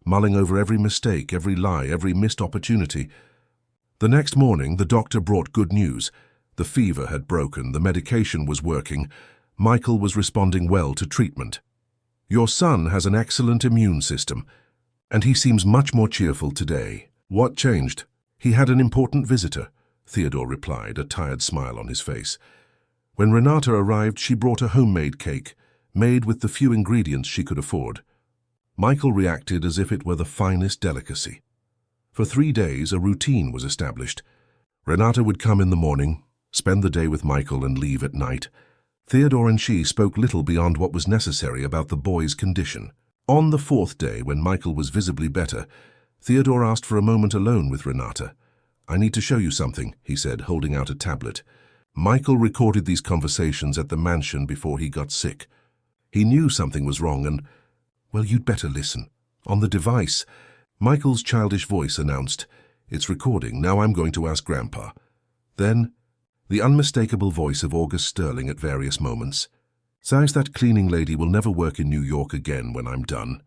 mulling over every mistake, every lie, every missed opportunity. The next morning, the doctor brought good news. The fever had broken, the medication was working. Michael was responding well to treatment. "Your son has an excellent immune system, and he seems much more cheerful today." "What changed?" "He had an important visitor," Theodore replied, a tired smile on his face. When Renata arrived, she brought a homemade cake, made with the few ingredients she could afford. Michael reacted as if it were the finest delicacy. For 3 days, a routine was established. Renata would come in the morning, spend the day with Michael, and leave at night. Theodore and she spoke little beyond what was necessary about the boy's condition. On the 4th day, when Michael was visibly better, Theodore asked for a moment alone with Renata. "I need to show you something," he said, holding out a tablet. Michael recorded these conversations at the mansion before he got sick. He knew something was wrong and, "Well, you'd better listen." On the device, Michael's childish voice announced, "It's recording, now I'm going to ask Grandpa." Then, the unmistakable voice of August Sterling at various moments. "Says that cleaning lady will never work in New York again when I'm done.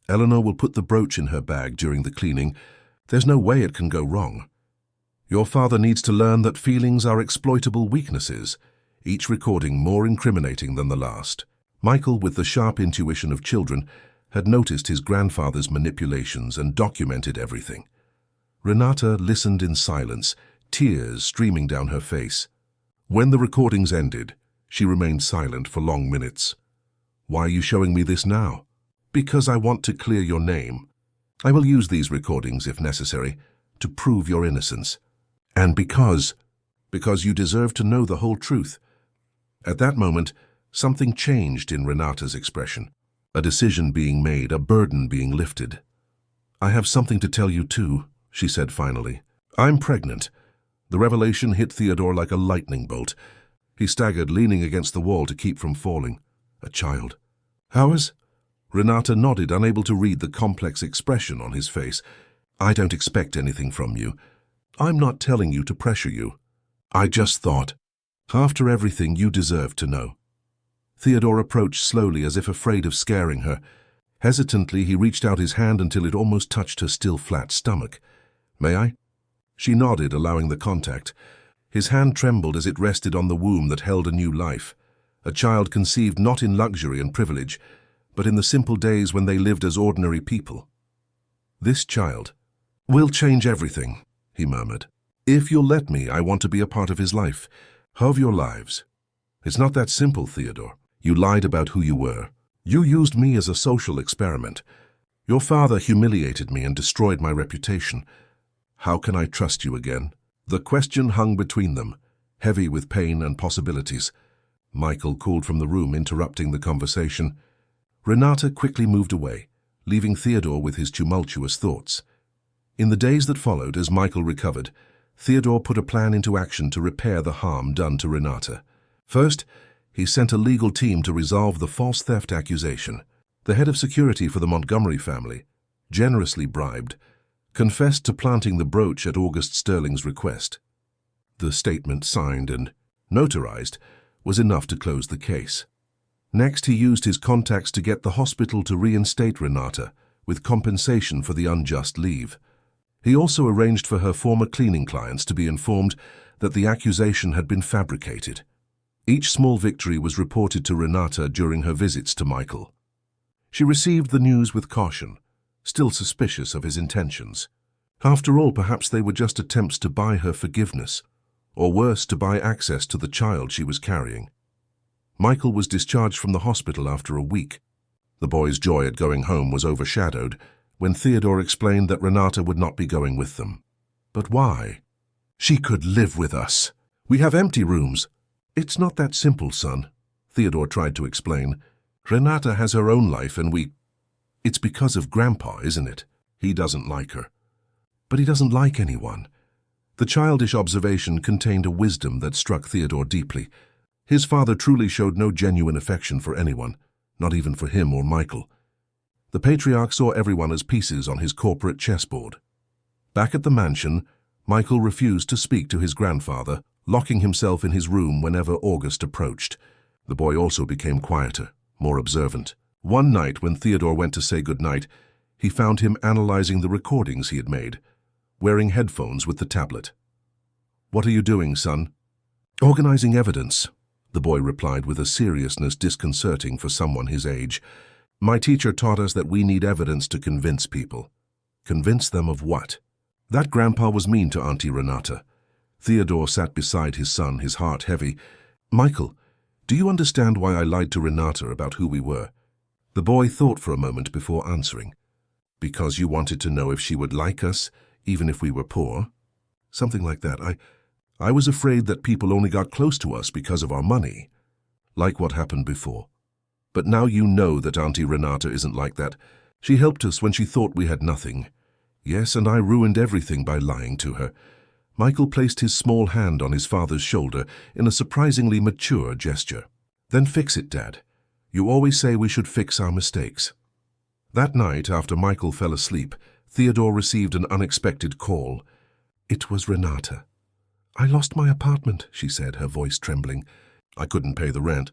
Eleanor will put the brooch in her bag during the cleaning. There's no way it can go wrong. Your father needs to learn that feelings are exploitable weaknesses, each recording more incriminating than the last." Michael, with the sharp intuition of children, had noticed his grandfather's manipulations and documented everything. Renata listened in silence, tears streaming down her face. When the recordings ended, she remained silent for long minutes. "Why are you showing me this now?" "Because I want to clear your name. I will use these recordings, if necessary, to prove your innocence. And because you deserve to know the whole truth." At that moment, something changed in Renata's expression. A decision being made, a burden being lifted. "I have something to tell you too," she said finally. "I'm pregnant." The revelation hit Theodore like a lightning bolt. He staggered, leaning against the wall to keep from falling. "A child. How is—" Renata nodded, unable to read the complex expression on his face. "I don't expect anything from you. I'm not telling you to pressure you. I just thought, after everything, you deserve to know." Theodore approached slowly, as if afraid of scaring her. Hesitantly, he reached out his hand until it almost touched her still flat stomach. "May I?" She nodded, allowing the contact. His hand trembled as it rested on the womb that held a new life. A child conceived not in luxury and privilege, but in the simple days when they lived as ordinary people. "This child will change everything," he murmured. "If you'll let me, I want to be a part of his life, of your lives. It's not that simple, Theodore. You lied about who you were. You used me as a social experiment. Your father humiliated me and destroyed my reputation. How can I trust you again? The question hung between them, heavy with pain and possibilities. Michael called from the room, interrupting the conversation. Renata quickly moved away, leaving Theodore with his tumultuous thoughts. In the days that followed, as Michael recovered, Theodore put a plan into action to repair the harm done to Renata. First, he sent a legal team to resolve the false theft accusation. The head of security for the Montgomery family, generously bribed, confessed to planting the brooch at August Sterling's request. The statement, signed and notarized, was enough to close the case. Next, he used his contacts to get the hospital to reinstate Renata, with compensation for the unjust leave. He also arranged for her former cleaning clients to be informed that the accusation had been fabricated. Each small victory was reported to Renata during her visits to Michael. She received the news with caution, still suspicious of his intentions. After all, perhaps they were just attempts to buy her forgiveness, or worse, to buy access to the child she was carrying. Michael was discharged from the hospital after a week. The boy's joy at going home was overshadowed when Theodore explained that Renata would not be going with them. But why? She could live with us. We have empty rooms. It's not that simple, son, Theodore tried to explain. Renata has her own life and It's because of Grandpa, isn't it? He doesn't like her. But he doesn't like anyone. The childish observation contained a wisdom that struck Theodore deeply. His father truly showed no genuine affection for anyone, not even for him or Michael. The patriarch saw everyone as pieces on his corporate chessboard. Back at the mansion, Michael refused to speak to his grandfather, locking himself in his room whenever August approached. The boy also became quieter, more observant. One night, when Theodore went to say goodnight, he found him analyzing the recordings he had made, wearing headphones with the tablet. "What are you doing, son?" "Organizing evidence," the boy replied with a seriousness disconcerting for someone his age. "My teacher taught us that we need evidence to convince people." Convince them of what? That Grandpa was mean to Auntie Renata. Theodore sat beside his son, his heart heavy. "Michael, do you understand why I lied to Renata about who we were?" The boy thought for a moment before answering. "Because you wanted to know if she would like us, even if we were poor?" "Something like that. I was afraid that people only got close to us because of our money, like what happened before. But now you know that Auntie Renata isn't like that. She helped us when she thought we had nothing. Yes, and I ruined everything by lying to her." Michael placed his small hand on his father's shoulder in a surprisingly mature gesture. "Then fix it, Dad. You always say we should fix our mistakes." That night, after Michael fell asleep, Theodore received an unexpected call. It was Renata. "I lost my apartment," she said, her voice trembling. "I couldn't pay the rent."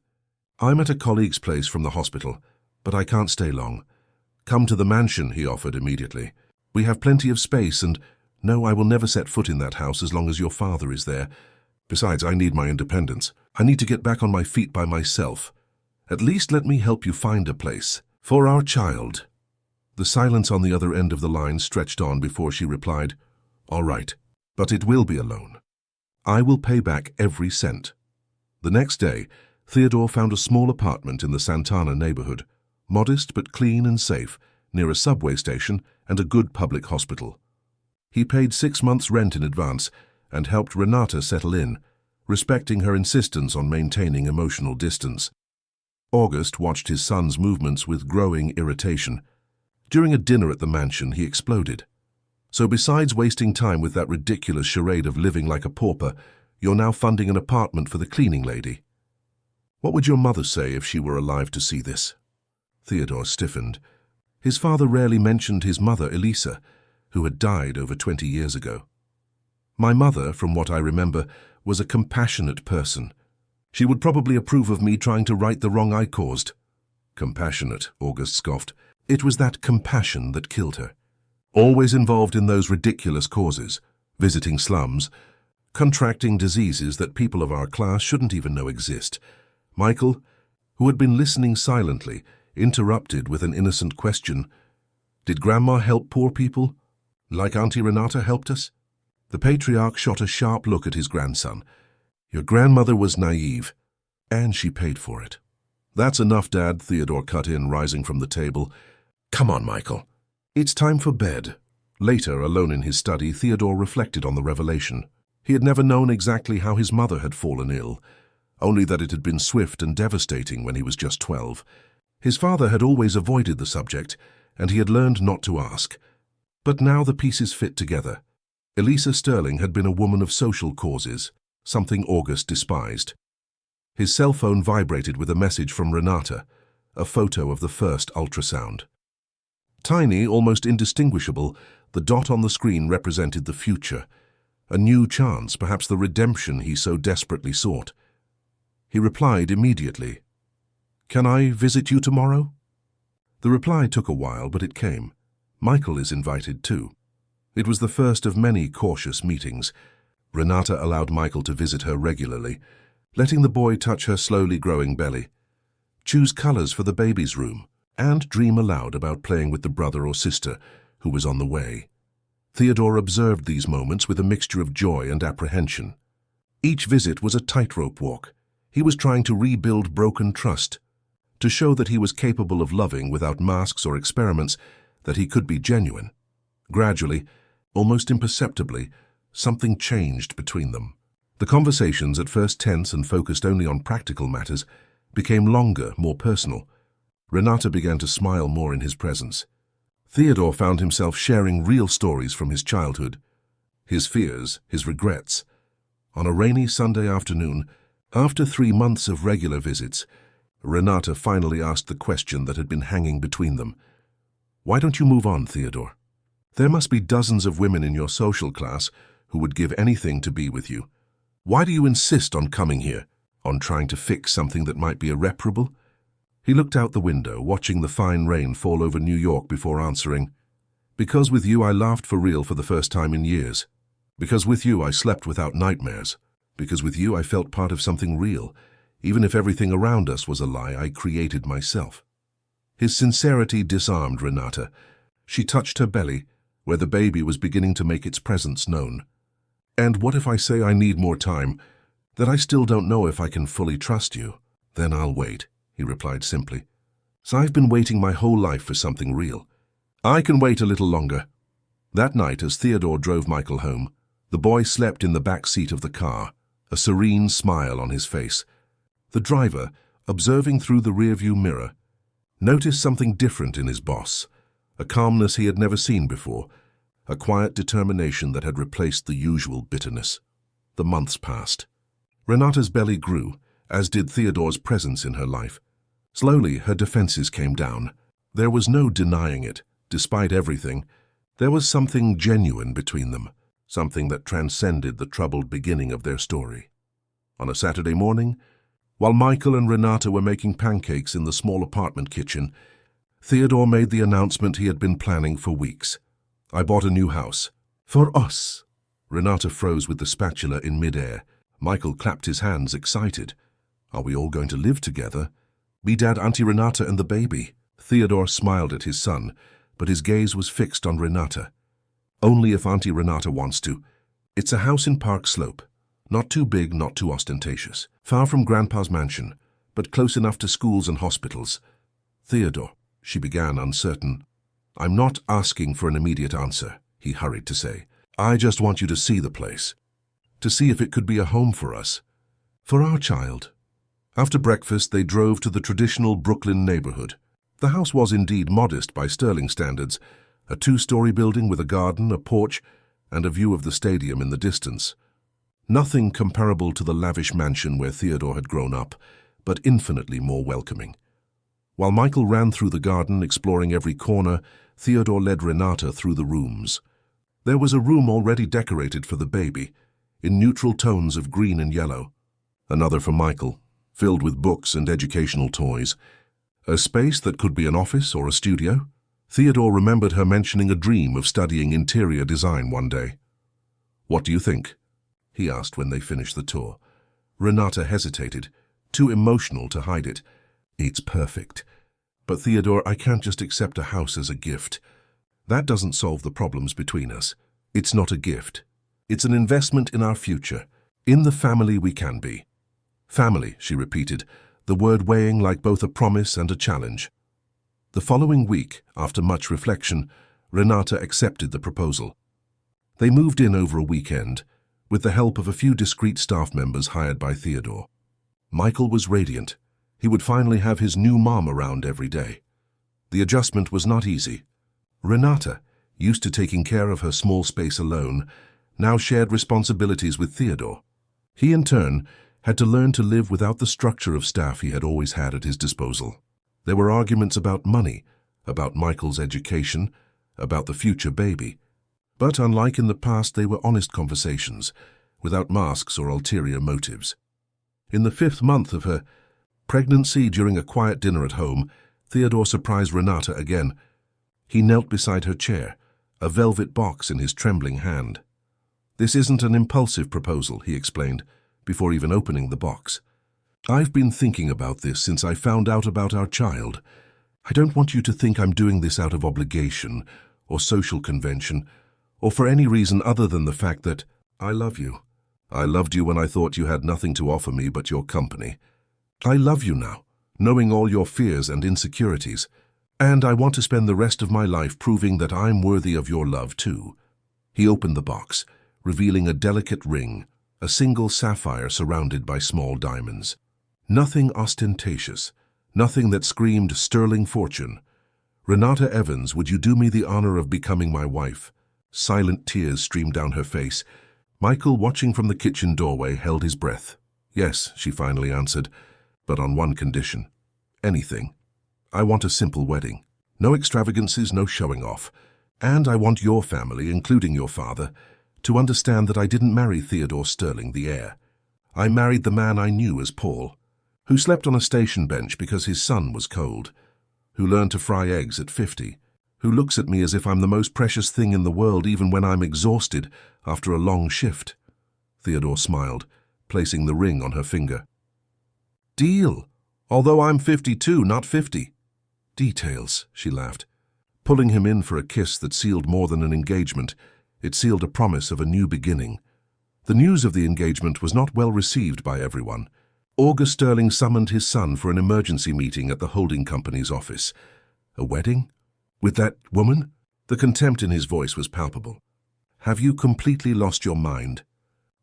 "I'm at a colleague's place from the hospital, but I can't stay long." "Come to the mansion," he offered immediately. "We have plenty of space and— No, I will never set foot in that house as long as your father is there. Besides, I need my independence. I need to get back on my feet by myself. At least let me help you find a place. For our child." The silence on the other end of the line stretched on before she replied, "All right, but it will be a loan. I will pay back every cent." The next day, Theodore found a small apartment in the Santana neighborhood, modest but clean and safe, near a subway station and a good public hospital. He paid 6 months' rent in advance and helped Renata settle in, respecting her insistence on maintaining emotional distance. August watched his son's movements with growing irritation. During a dinner at the mansion, he exploded. "So besides wasting time with that ridiculous charade of living like a pauper, you're now funding an apartment for the cleaning lady. What would your mother say if she were alive to see this?" Theodore stiffened. His father rarely mentioned his mother, Elisa, who had died over 20 years ago. "My mother, from what I remember, was a compassionate person. She would probably approve of me trying to right the wrong I caused." "Compassionate," August scoffed. "It was that compassion that killed her. Always involved in those ridiculous causes, visiting slums, contracting diseases that people of our class shouldn't even know exist." Michael, who had been listening silently, interrupted with an innocent question. "Did Grandma help poor people, like Auntie Renata helped us?" The patriarch shot a sharp look at his grandson. "Your grandmother was naive, and she paid for it." That's enough, Dad, Theodore cut in, rising from the table. Come on, Michael. It's time for bed. Later, alone in his study, Theodore reflected on the revelation. He had never known exactly how his mother had fallen ill, only that it had been swift and devastating when he was just 12. His father had always avoided the subject, and he had learned not to ask. But now the pieces fit together. Elisa Sterling had been a woman of social causes, something August despised. His cell phone vibrated with a message from Renata, a photo of the first ultrasound. Tiny, almost indistinguishable, the dot on the screen represented the future, a new chance, perhaps the redemption he so desperately sought. He replied immediately, "Can I visit you tomorrow?" The reply took a while, but it came. Michael is invited too. It was the first of many cautious meetings. Renata allowed Michael to visit her regularly, letting the boy touch her slowly growing belly, choose colors for the baby's room, and dream aloud about playing with the brother or sister who was on the way. Theodore observed these moments with a mixture of joy and apprehension. Each visit was a tightrope walk. He was trying to rebuild broken trust, to show that he was capable of loving without masks or experiments, that he could be genuine. Gradually, almost imperceptibly, something changed between them. The conversations, at first tense and focused only on practical matters, became longer, more personal. Renata began to smile more in his presence. Theodore found himself sharing real stories from his childhood, his fears, his regrets. On a rainy Sunday afternoon, after 3 months of regular visits, Renata finally asked the question that had been hanging between them. "Why don't you move on, Theodore? There must be dozens of women in your social class who would give anything to be with you. Why do you insist on coming here, on trying to fix something that might be irreparable?" He looked out the window, watching the fine rain fall over New York before answering, "Because with you I laughed for real for the first time in years. Because with you I slept without nightmares. Because with you I felt part of something real. Even if everything around us was a lie I created myself." His sincerity disarmed Renata. She touched her belly, where the baby was beginning to make its presence known. "And what if I say I need more time, that I still don't know if I can fully trust you? Then I'll wait," he replied simply. "So I've been waiting my whole life for something real. I can wait a little longer." That night, as Theodore drove Michael home, the boy slept in the back seat of the car, a serene smile on his face. The driver, observing through the rearview mirror, noticed something different in his boss, a calmness he had never seen before, a quiet determination that had replaced the usual bitterness. The months passed. Renata's belly grew, as did Theodore's presence in her life. Slowly, her defenses came down. There was no denying it. Despite everything, there was something genuine between them, something that transcended the troubled beginning of their story. On a Saturday morning, while Michael and Renata were making pancakes in the small apartment kitchen, Theodore made the announcement he had been planning for weeks. "I bought a new house. For us." Renata froze with the spatula in midair. Michael clapped his hands, excited. "Are we all going to live together? Me, Dad, Auntie Renata, and the baby?" Theodore smiled at his son, but his gaze was fixed on Renata. "Only if Auntie Renata wants to. It's a house in Park Slope. Not too big, not too ostentatious. Far from Grandpa's mansion, but close enough to schools and hospitals." "Theodore," she began, uncertain. "I'm not asking for an immediate answer," he hurried to say. "I just want you to see the place, to see if it could be a home for us, for our child." After breakfast, they drove to the traditional Brooklyn neighborhood. The house was indeed modest by Sterling standards, a 2-story building with a garden, a porch, and a view of the stadium in the distance. Nothing comparable to the lavish mansion where Theodore had grown up, but infinitely more welcoming. While Michael ran through the garden, exploring every corner, Theodore led Renata through the rooms. There was a room already decorated for the baby, in neutral tones of green and yellow. Another for Michael, filled with books and educational toys. A space that could be an office or a studio. Theodore remembered her mentioning a dream of studying interior design one day. "What do you think?" he asked when they finished the tour. Renata hesitated, too emotional to hide it. "It's perfect. But Theodore, I can't just accept a house as a gift. That doesn't solve the problems between us. It's not a gift. It's an investment in our future, in the family we can be." "Family," she repeated, the word weighing like both a promise and a challenge. The following week, after much reflection, Renata accepted the proposal. They moved in over a weekend, with the help of a few discreet staff members hired by Theodore. Michael was radiant. He would finally have his new mom around every day. The adjustment was not easy. Renata, used to taking care of her small space alone, now shared responsibilities with Theodore. He, in turn, had to learn to live without the structure of staff he had always had at his disposal. There were arguments about money, about Michael's education, about the future baby. But unlike in the past, they were honest conversations, without masks or ulterior motives. In the 5th month of her pregnancy, during a quiet dinner at home, Theodore surprised Renata again. He knelt beside her chair, a velvet box in his trembling hand. "This isn't an impulsive proposal," he explained, before even opening the box. "I've been thinking about this since I found out about our child. I don't want you to think I'm doing this out of obligation or social convention, or for any reason other than the fact that I love you. I loved you when I thought you had nothing to offer me but your company. I love you now, knowing all your fears and insecurities, and I want to spend the rest of my life proving that I'm worthy of your love too." He opened the box, revealing a delicate ring, a single sapphire surrounded by small diamonds. Nothing ostentatious, nothing that screamed sterling fortune. "Renata Evans, would you do me the honor of becoming my wife?" Silent tears streamed down her face. Michael, watching from the kitchen doorway, held his breath. "Yes," she finally answered, "but on one condition." "Anything. I want a simple wedding. No extravagances, no showing off. And I want your family, including your father, to understand that I didn't marry Theodore Sterling, the heir. I married the man I knew as Paul, who slept on a station bench because his son was cold, who learned to fry eggs at 50, who looks at me as if I'm the most precious thing in the world even when I'm exhausted after a long shift." Theodore smiled, placing the ring on her finger. "Deal, although I'm 52, not 50. "Details," she laughed, pulling him in for a kiss that sealed more than an engagement. It sealed a promise of a new beginning. The news of the engagement was not well received by everyone. August Sterling summoned his son for an emergency meeting at the holding company's office. "A wedding? With that woman?" The contempt in his voice was palpable. "Have you completely lost your mind?"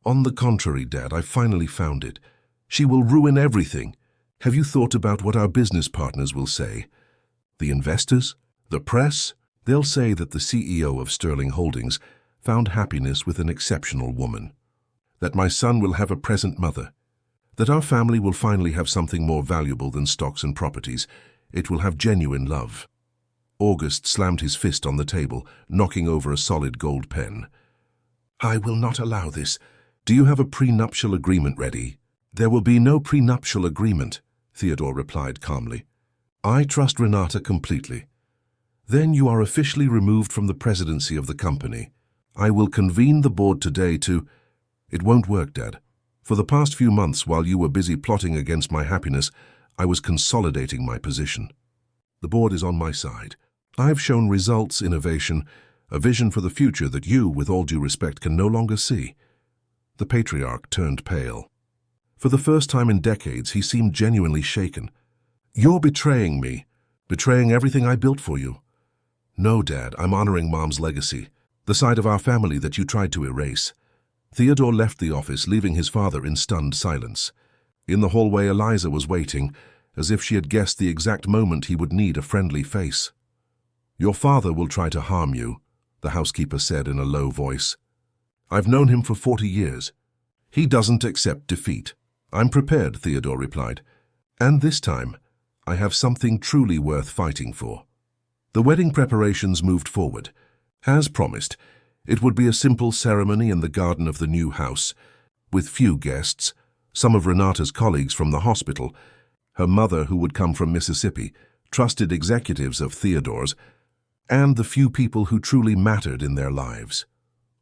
"On the contrary, Dad, I finally found it. She will ruin everything. Have you thought about what our business partners will say? The investors? The press? They'll say that the CEO of Sterling Holdings found happiness with an exceptional woman. That my son will have a present mother. That our family will finally have something more valuable than stocks and properties. It will have genuine love." August slammed his fist on the table, knocking over a solid gold pen. "I will not allow this. Do you have a prenuptial agreement ready?" "There will be no prenuptial agreement," Theodore replied calmly. "I trust Renata completely." "Then you are officially removed from the presidency of the company. I will convene the board today to—" "It won't work, Dad. For the past few months, while you were busy plotting against my happiness, I was consolidating my position. The board is on my side. I've shown results, innovation, a vision for the future that you, with all due respect, can no longer see." The patriarch turned pale. For the first time in decades, he seemed genuinely shaken. "You're betraying me, betraying everything I built for you." "No, Dad, I'm honoring Mom's legacy, the side of our family that you tried to erase." Theodore left the office, leaving his father in stunned silence. In the hallway, Eliza was waiting, as if she had guessed the exact moment he would need a friendly face. "Your father will try to harm you," the housekeeper said in a low voice. "I've known him for 40 years. He doesn't accept defeat." "I'm prepared," Theodore replied. "And this time, I have something truly worth fighting for." The wedding preparations moved forward. As promised, it would be a simple ceremony in the garden of the new house, with few guests, some of Renata's colleagues from the hospital, her mother who would come from Mississippi, trusted executives of Theodore's, and the few people who truly mattered in their lives.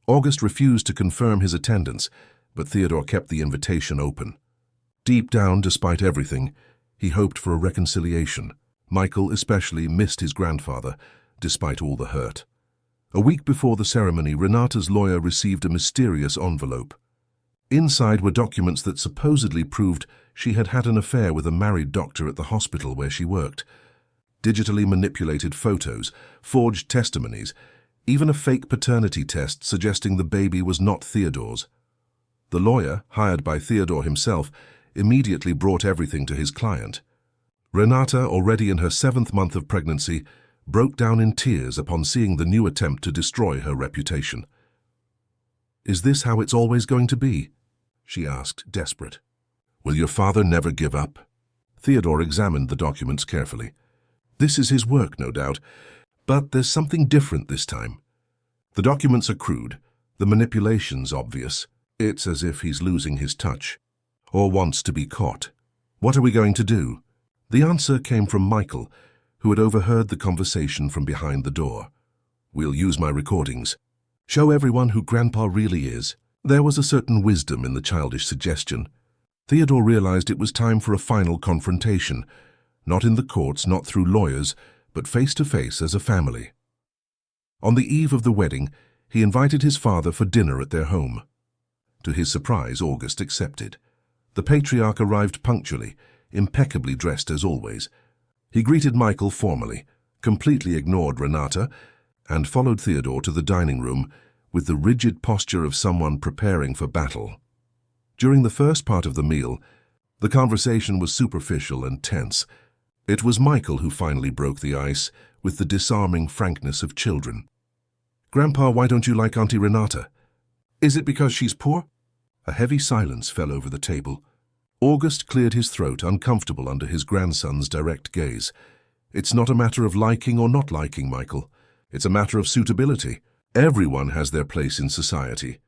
August refused to confirm his attendance, but Theodore kept the invitation open. Deep down, despite everything, he hoped for a reconciliation. Michael especially missed his grandfather, despite all the hurt. A week before the ceremony, Renata's lawyer received a mysterious envelope. Inside were documents that supposedly proved she had had an affair with a married doctor at the hospital where she worked. Digitally manipulated photos, forged testimonies, even a fake paternity test suggesting the baby was not Theodore's. The lawyer, hired by Theodore himself, immediately brought everything to his client. Renata, already in her 7th month of pregnancy, broke down in tears upon seeing the new attempt to destroy her reputation. "Is this how it's always going to be?" she asked, desperate. "Will your father never give up?" Theodore examined the documents carefully. This is his work, no doubt, but there's something different this time. The documents are crude, the manipulations obvious. It's as if he's losing his touch, or wants to be caught. "What are we going to do?" The answer came from Michael, who had overheard the conversation from behind the door. "We'll use my recordings. Show everyone who Grandpa really is." There was a certain wisdom in the childish suggestion. Theodore realized it was time for a final confrontation, not in the courts, not through lawyers, but face-to-face as a family. On the eve of the wedding, he invited his father for dinner at their home. To his surprise, August accepted. The patriarch arrived punctually, impeccably dressed as always. He greeted Michael formally, completely ignored Renata, and followed Theodore to the dining room with the rigid posture of someone preparing for battle. During the first part of the meal, the conversation was superficial and tense. It was Michael who finally broke the ice with the disarming frankness of children. "Grandpa, why don't you like Auntie Renata? Is it because she's poor?" A heavy silence fell over the table. August cleared his throat, uncomfortable under his grandson's direct gaze. "It's not a matter of liking or not liking, Michael. It's a matter of suitability. Everyone has their place in society."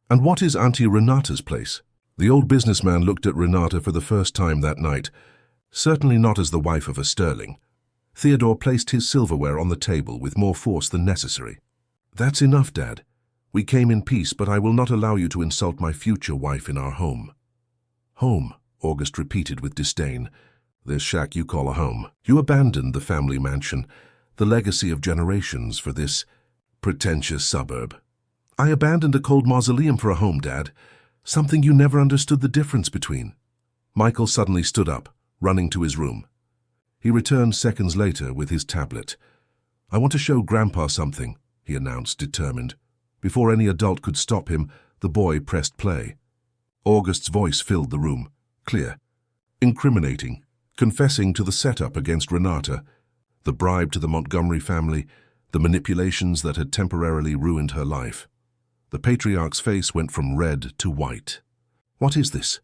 "And what is Auntie Renata's place?" The old businessman looked at Renata for the first time that night, certainly not as the wife of a sterling. Theodore placed his silverware on the table with more force than necessary. "That's enough, Dad. We came in peace, but I will not allow you to insult my future wife in our home." "Home," August repeated with disdain. "This shack you call a home. You abandoned the family mansion, the legacy of generations, for this pretentious suburb." "I abandoned a cold mausoleum for a home, Dad. Something you never understood the difference between." Michael suddenly stood up, running to his room. He returned seconds later with his tablet. "I want to show Grandpa something," he announced, determined. Before any adult could stop him, the boy pressed play. August's voice filled the room, clear, incriminating, confessing to the setup against Renata, the bribe to the Montgomery family, the manipulations that had temporarily ruined her life. The patriarch's face went from red to white. "What is this?"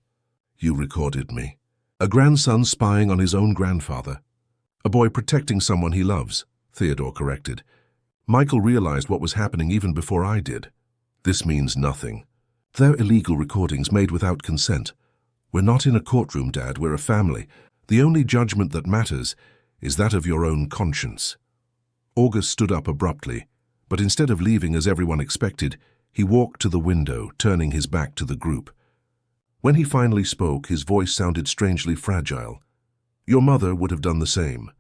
"You recorded me." A grandson spying on his own grandfather. A boy protecting someone he loves, Theodore corrected. Michael realized what was happening even before I did. "This means nothing. They're illegal recordings made without consent. We're not in a courtroom, Dad, we're a family. The only judgment that matters is that of your own conscience." August stood up abruptly, but instead of leaving as everyone expected, he walked to the window, turning his back to the group. When he finally spoke, his voice sounded strangely fragile. "Your mother would have done the same.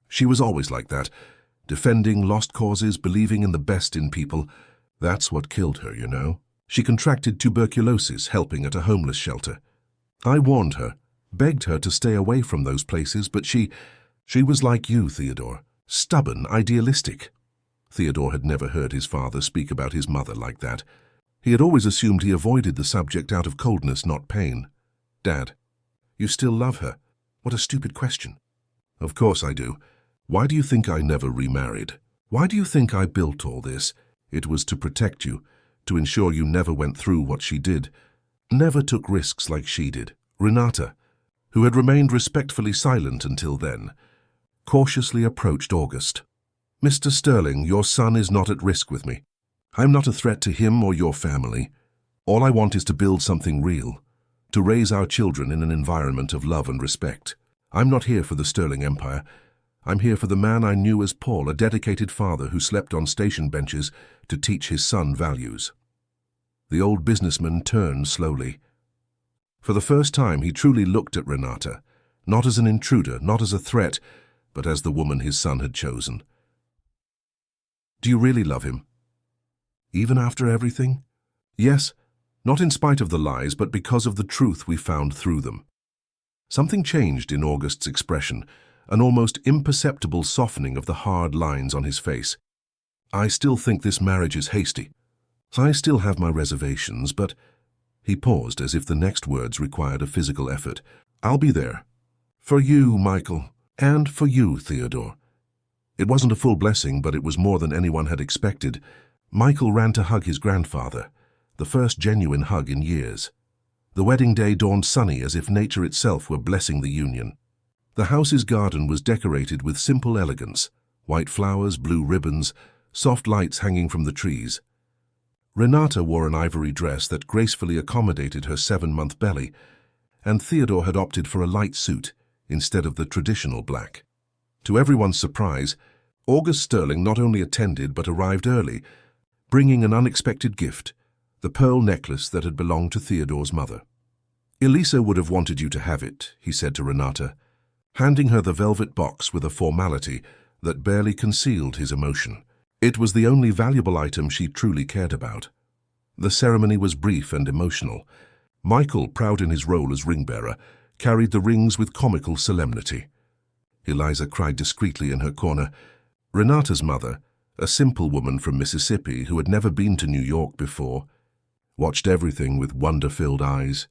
She was always like that, defending lost causes, believing in the best in people. That's what killed her, you know. She contracted tuberculosis helping at a homeless shelter. I warned her, begged her to stay away from those places, but she was like you, Theodore, stubborn, idealistic." Theodore had never heard his father speak about his mother like that. He had always assumed he avoided the subject out of coldness, not pain. "Dad, you still love her?" "What a stupid question." "Of course I do. Why do you think I never remarried? Why do you think I built all this? It was to protect you, to ensure you never went through what she did, never took risks like she did." Renata, who had remained respectfully silent until then, cautiously approached August. "Mr. Sterling, your son is not at risk with me. I'm not a threat to him or your family. All I want is to build something real, to raise our children in an environment of love and respect. I'm not here for the Sterling Empire. I'm here for the man I knew as Paul, a dedicated father who slept on station benches to teach his son values." The old businessman turned slowly. For the first time, he truly looked at Renata, not as an intruder, not as a threat, but as the woman his son had chosen. "Do you really love him? Even after everything?" "Yes, Not in spite of the lies, but because of the truth we found through them. Something changed in August's expression, an almost imperceptible softening of the hard lines on his face. I still think this marriage is hasty. I still have my reservations, but... He paused as if the next words required a physical effort. I'll be there. For you, Michael, and for you, Theodore. It wasn't a full blessing, but it was more than anyone had expected. Michael ran to hug his grandfather, the first genuine hug in years. The wedding day dawned sunny as if nature itself were blessing the union. The house's garden was decorated with simple elegance, white flowers, blue ribbons, soft lights hanging from the trees. Renata wore an ivory dress that gracefully accommodated her 7-month belly, and Theodore had opted for a light suit instead of the traditional black. To everyone's surprise, August Sterling not only attended but arrived early, bringing an unexpected gift, the pearl necklace that had belonged to Theodore's mother. Elisa would have wanted you to have it, he said to Renata, handing her the velvet box with a formality that barely concealed his emotion. It was the only valuable item she truly cared about. The ceremony was brief and emotional. Michael, proud in his role as ring-bearer, carried the rings with comical solemnity. Eliza cried discreetly in her corner. Renata's mother, a simple woman from Mississippi who had never been to New York before, watched everything with wonder-filled eyes,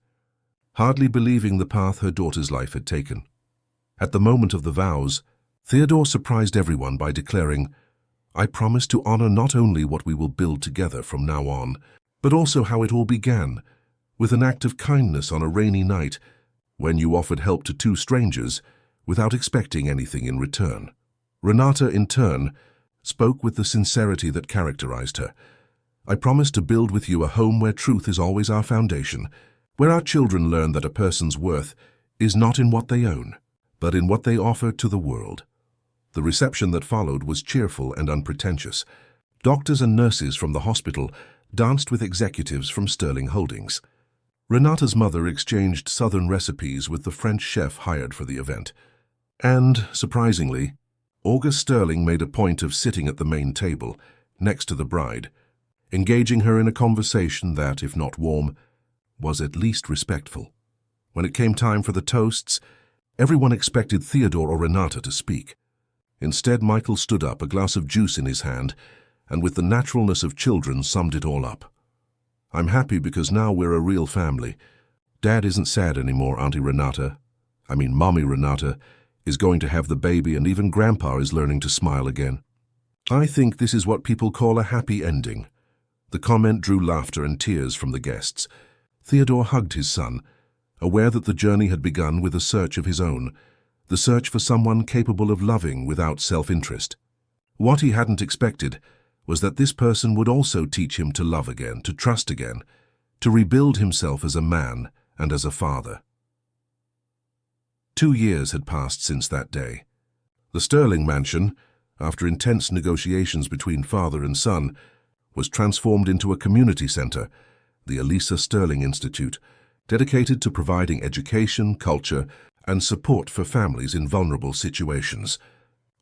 hardly believing the path her daughter's life had taken. At the moment of the vows, Theodore surprised everyone by declaring, I promise to honor not only what we will build together from now on, but also how it all began, with an act of kindness on a rainy night when you offered help to 2 strangers without expecting anything in return. Renata, in turn, spoke with the sincerity that characterized her. I promise to build with you a home where truth is always our foundation, where our children learn that a person's worth is not in what they own, but in what they offer to the world. The reception that followed was cheerful and unpretentious. Doctors and nurses from the hospital danced with executives from Sterling Holdings. Renata's mother exchanged Southern recipes with the French chef hired for the event. And, surprisingly, August Sterling made a point of sitting at the main table, next to the bride, engaging her in a conversation that, if not warm, was at least respectful. When it came time for the toasts, everyone expected Theodore or Renata to speak. Instead, Michael stood up, a glass of juice in his hand, and with the naturalness of children summed it all up. I'm happy because now we're a real family. Dad isn't sad anymore, Mommy Renata is going to have the baby, and even Grandpa is learning to smile again. I think this is what people call a happy ending. The comment drew laughter and tears from the guests. Theodore hugged his son, aware that the journey had begun with a search of his own, the search for someone capable of loving without self-interest. What he hadn't expected was that this person would also teach him to love again, to trust again, to rebuild himself as a man and as a father. 2 years had passed since that day. The Sterling mansion, after intense negotiations between father and son, was transformed into a community center, the Elisa Sterling Institute, dedicated to providing education, culture, and support for families in vulnerable situations.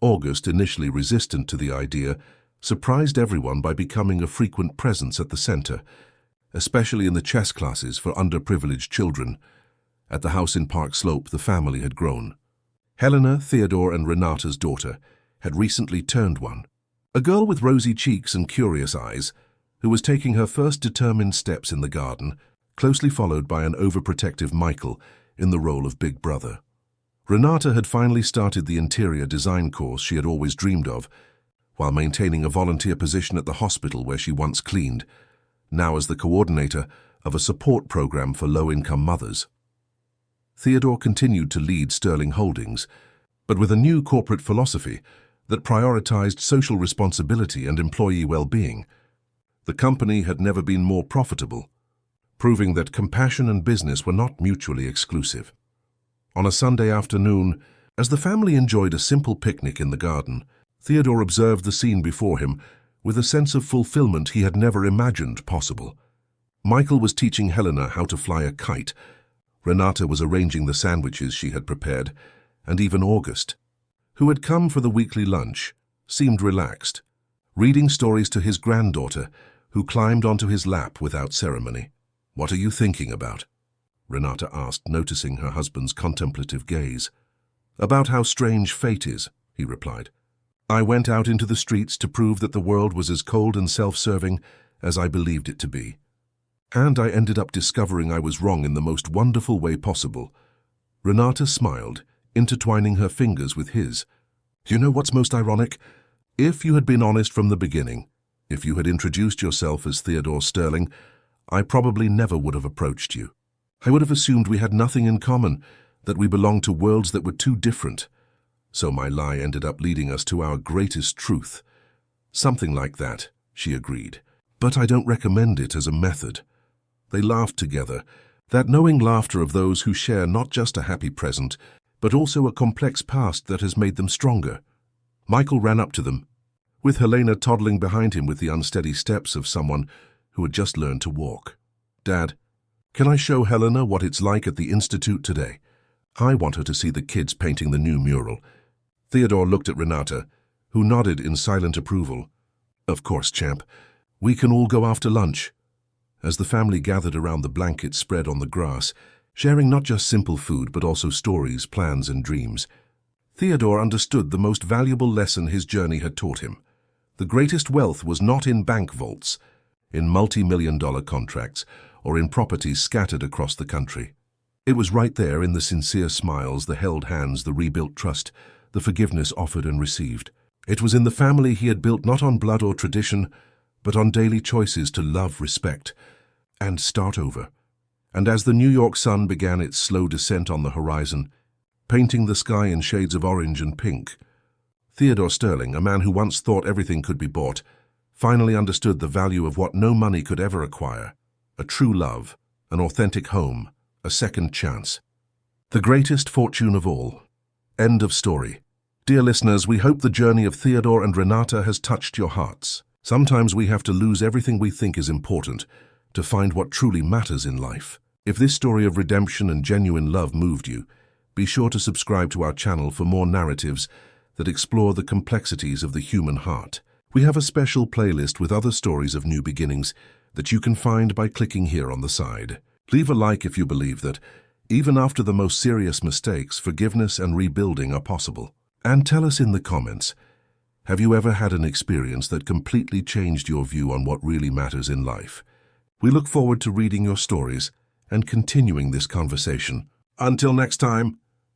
August, initially resistant to the idea, surprised everyone by becoming a frequent presence at the center, especially in the chess classes for underprivileged children. At the house in Park Slope, the family had grown. Helena, Theodore, and Renata's daughter had recently turned 1. A girl with rosy cheeks and curious eyes, who was taking her first determined steps in the garden, closely followed by an overprotective Michael in the role of big brother. Renata had finally started the interior design course she had always dreamed of, while maintaining a volunteer position at the hospital where she once cleaned, now as the coordinator of a support program for low-income mothers. Theodore continued to lead Sterling Holdings, but with a new corporate philosophy that prioritized social responsibility and employee well-being. The company had never been more profitable, proving that compassion and business were not mutually exclusive. On a Sunday afternoon, as the family enjoyed a simple picnic in the garden, Theodore observed the scene before him with a sense of fulfillment he had never imagined possible. Michael was teaching Helena how to fly a kite, Renata was arranging the sandwiches she had prepared, and even August, who had come for the weekly lunch, seemed relaxed, reading stories to his granddaughter, who climbed onto his lap without ceremony. "What are you thinking about?" Renata asked, noticing her husband's contemplative gaze. "About how strange fate is," he replied. "I went out into the streets to prove that the world was as cold and self-serving as I believed it to be. And I ended up discovering I was wrong in the most wonderful way possible." Renata smiled, intertwining her fingers with his. "You know what's most ironic? If you had been honest from the beginning, if you had introduced yourself as Theodore Sterling, I probably never would have approached you. I would have assumed we had nothing in common, that we belonged to worlds that were too different. So my lie ended up leading us to our greatest truth." "Something like that," she agreed. "But I don't recommend it as a method." They laughed together, that knowing laughter of those who share not just a happy present, but also a complex past that has made them stronger. Michael ran up to them, with Helena toddling behind him with the unsteady steps of someone who had just learned to walk. "Dad, can I show Helena what it's like at the Institute today? I want her to see the kids painting the new mural." Theodore looked at Renata, who nodded in silent approval. "Of course, champ. We can all go after lunch." As the family gathered around the blanket spread on the grass, sharing not just simple food but also stories, plans, and dreams, Theodore understood the most valuable lesson his journey had taught him. The greatest wealth was not in bank vaults, in multi-million-dollar contracts, or in properties scattered across the country. It was right there in the sincere smiles, the held hands, the rebuilt trust, the forgiveness offered and received. It was in the family he had built not on blood or tradition, but on daily choices to love, respect, and start over. And as the New York sun began its slow descent on the horizon, painting the sky in shades of orange and pink, Theodore Sterling, a man who once thought everything could be bought, finally understood the value of what no money could ever acquire: a true love, an authentic home, a second chance. The greatest fortune of all. End of story. Dear listeners, we hope the journey of Theodore and Renata has touched your hearts. Sometimes we have to lose everything we think is important to find what truly matters in life. If this story of redemption and genuine love moved you, be sure to subscribe to our channel for more narratives that explore the complexities of the human heart. We have a special playlist with other stories of new beginnings that you can find by clicking here on the side. Leave a like if you believe that, even after the most serious mistakes, forgiveness and rebuilding are possible. And tell us in the comments, have you ever had an experience that completely changed your view on what really matters in life? We look forward to reading your stories and continuing this conversation. Until next time.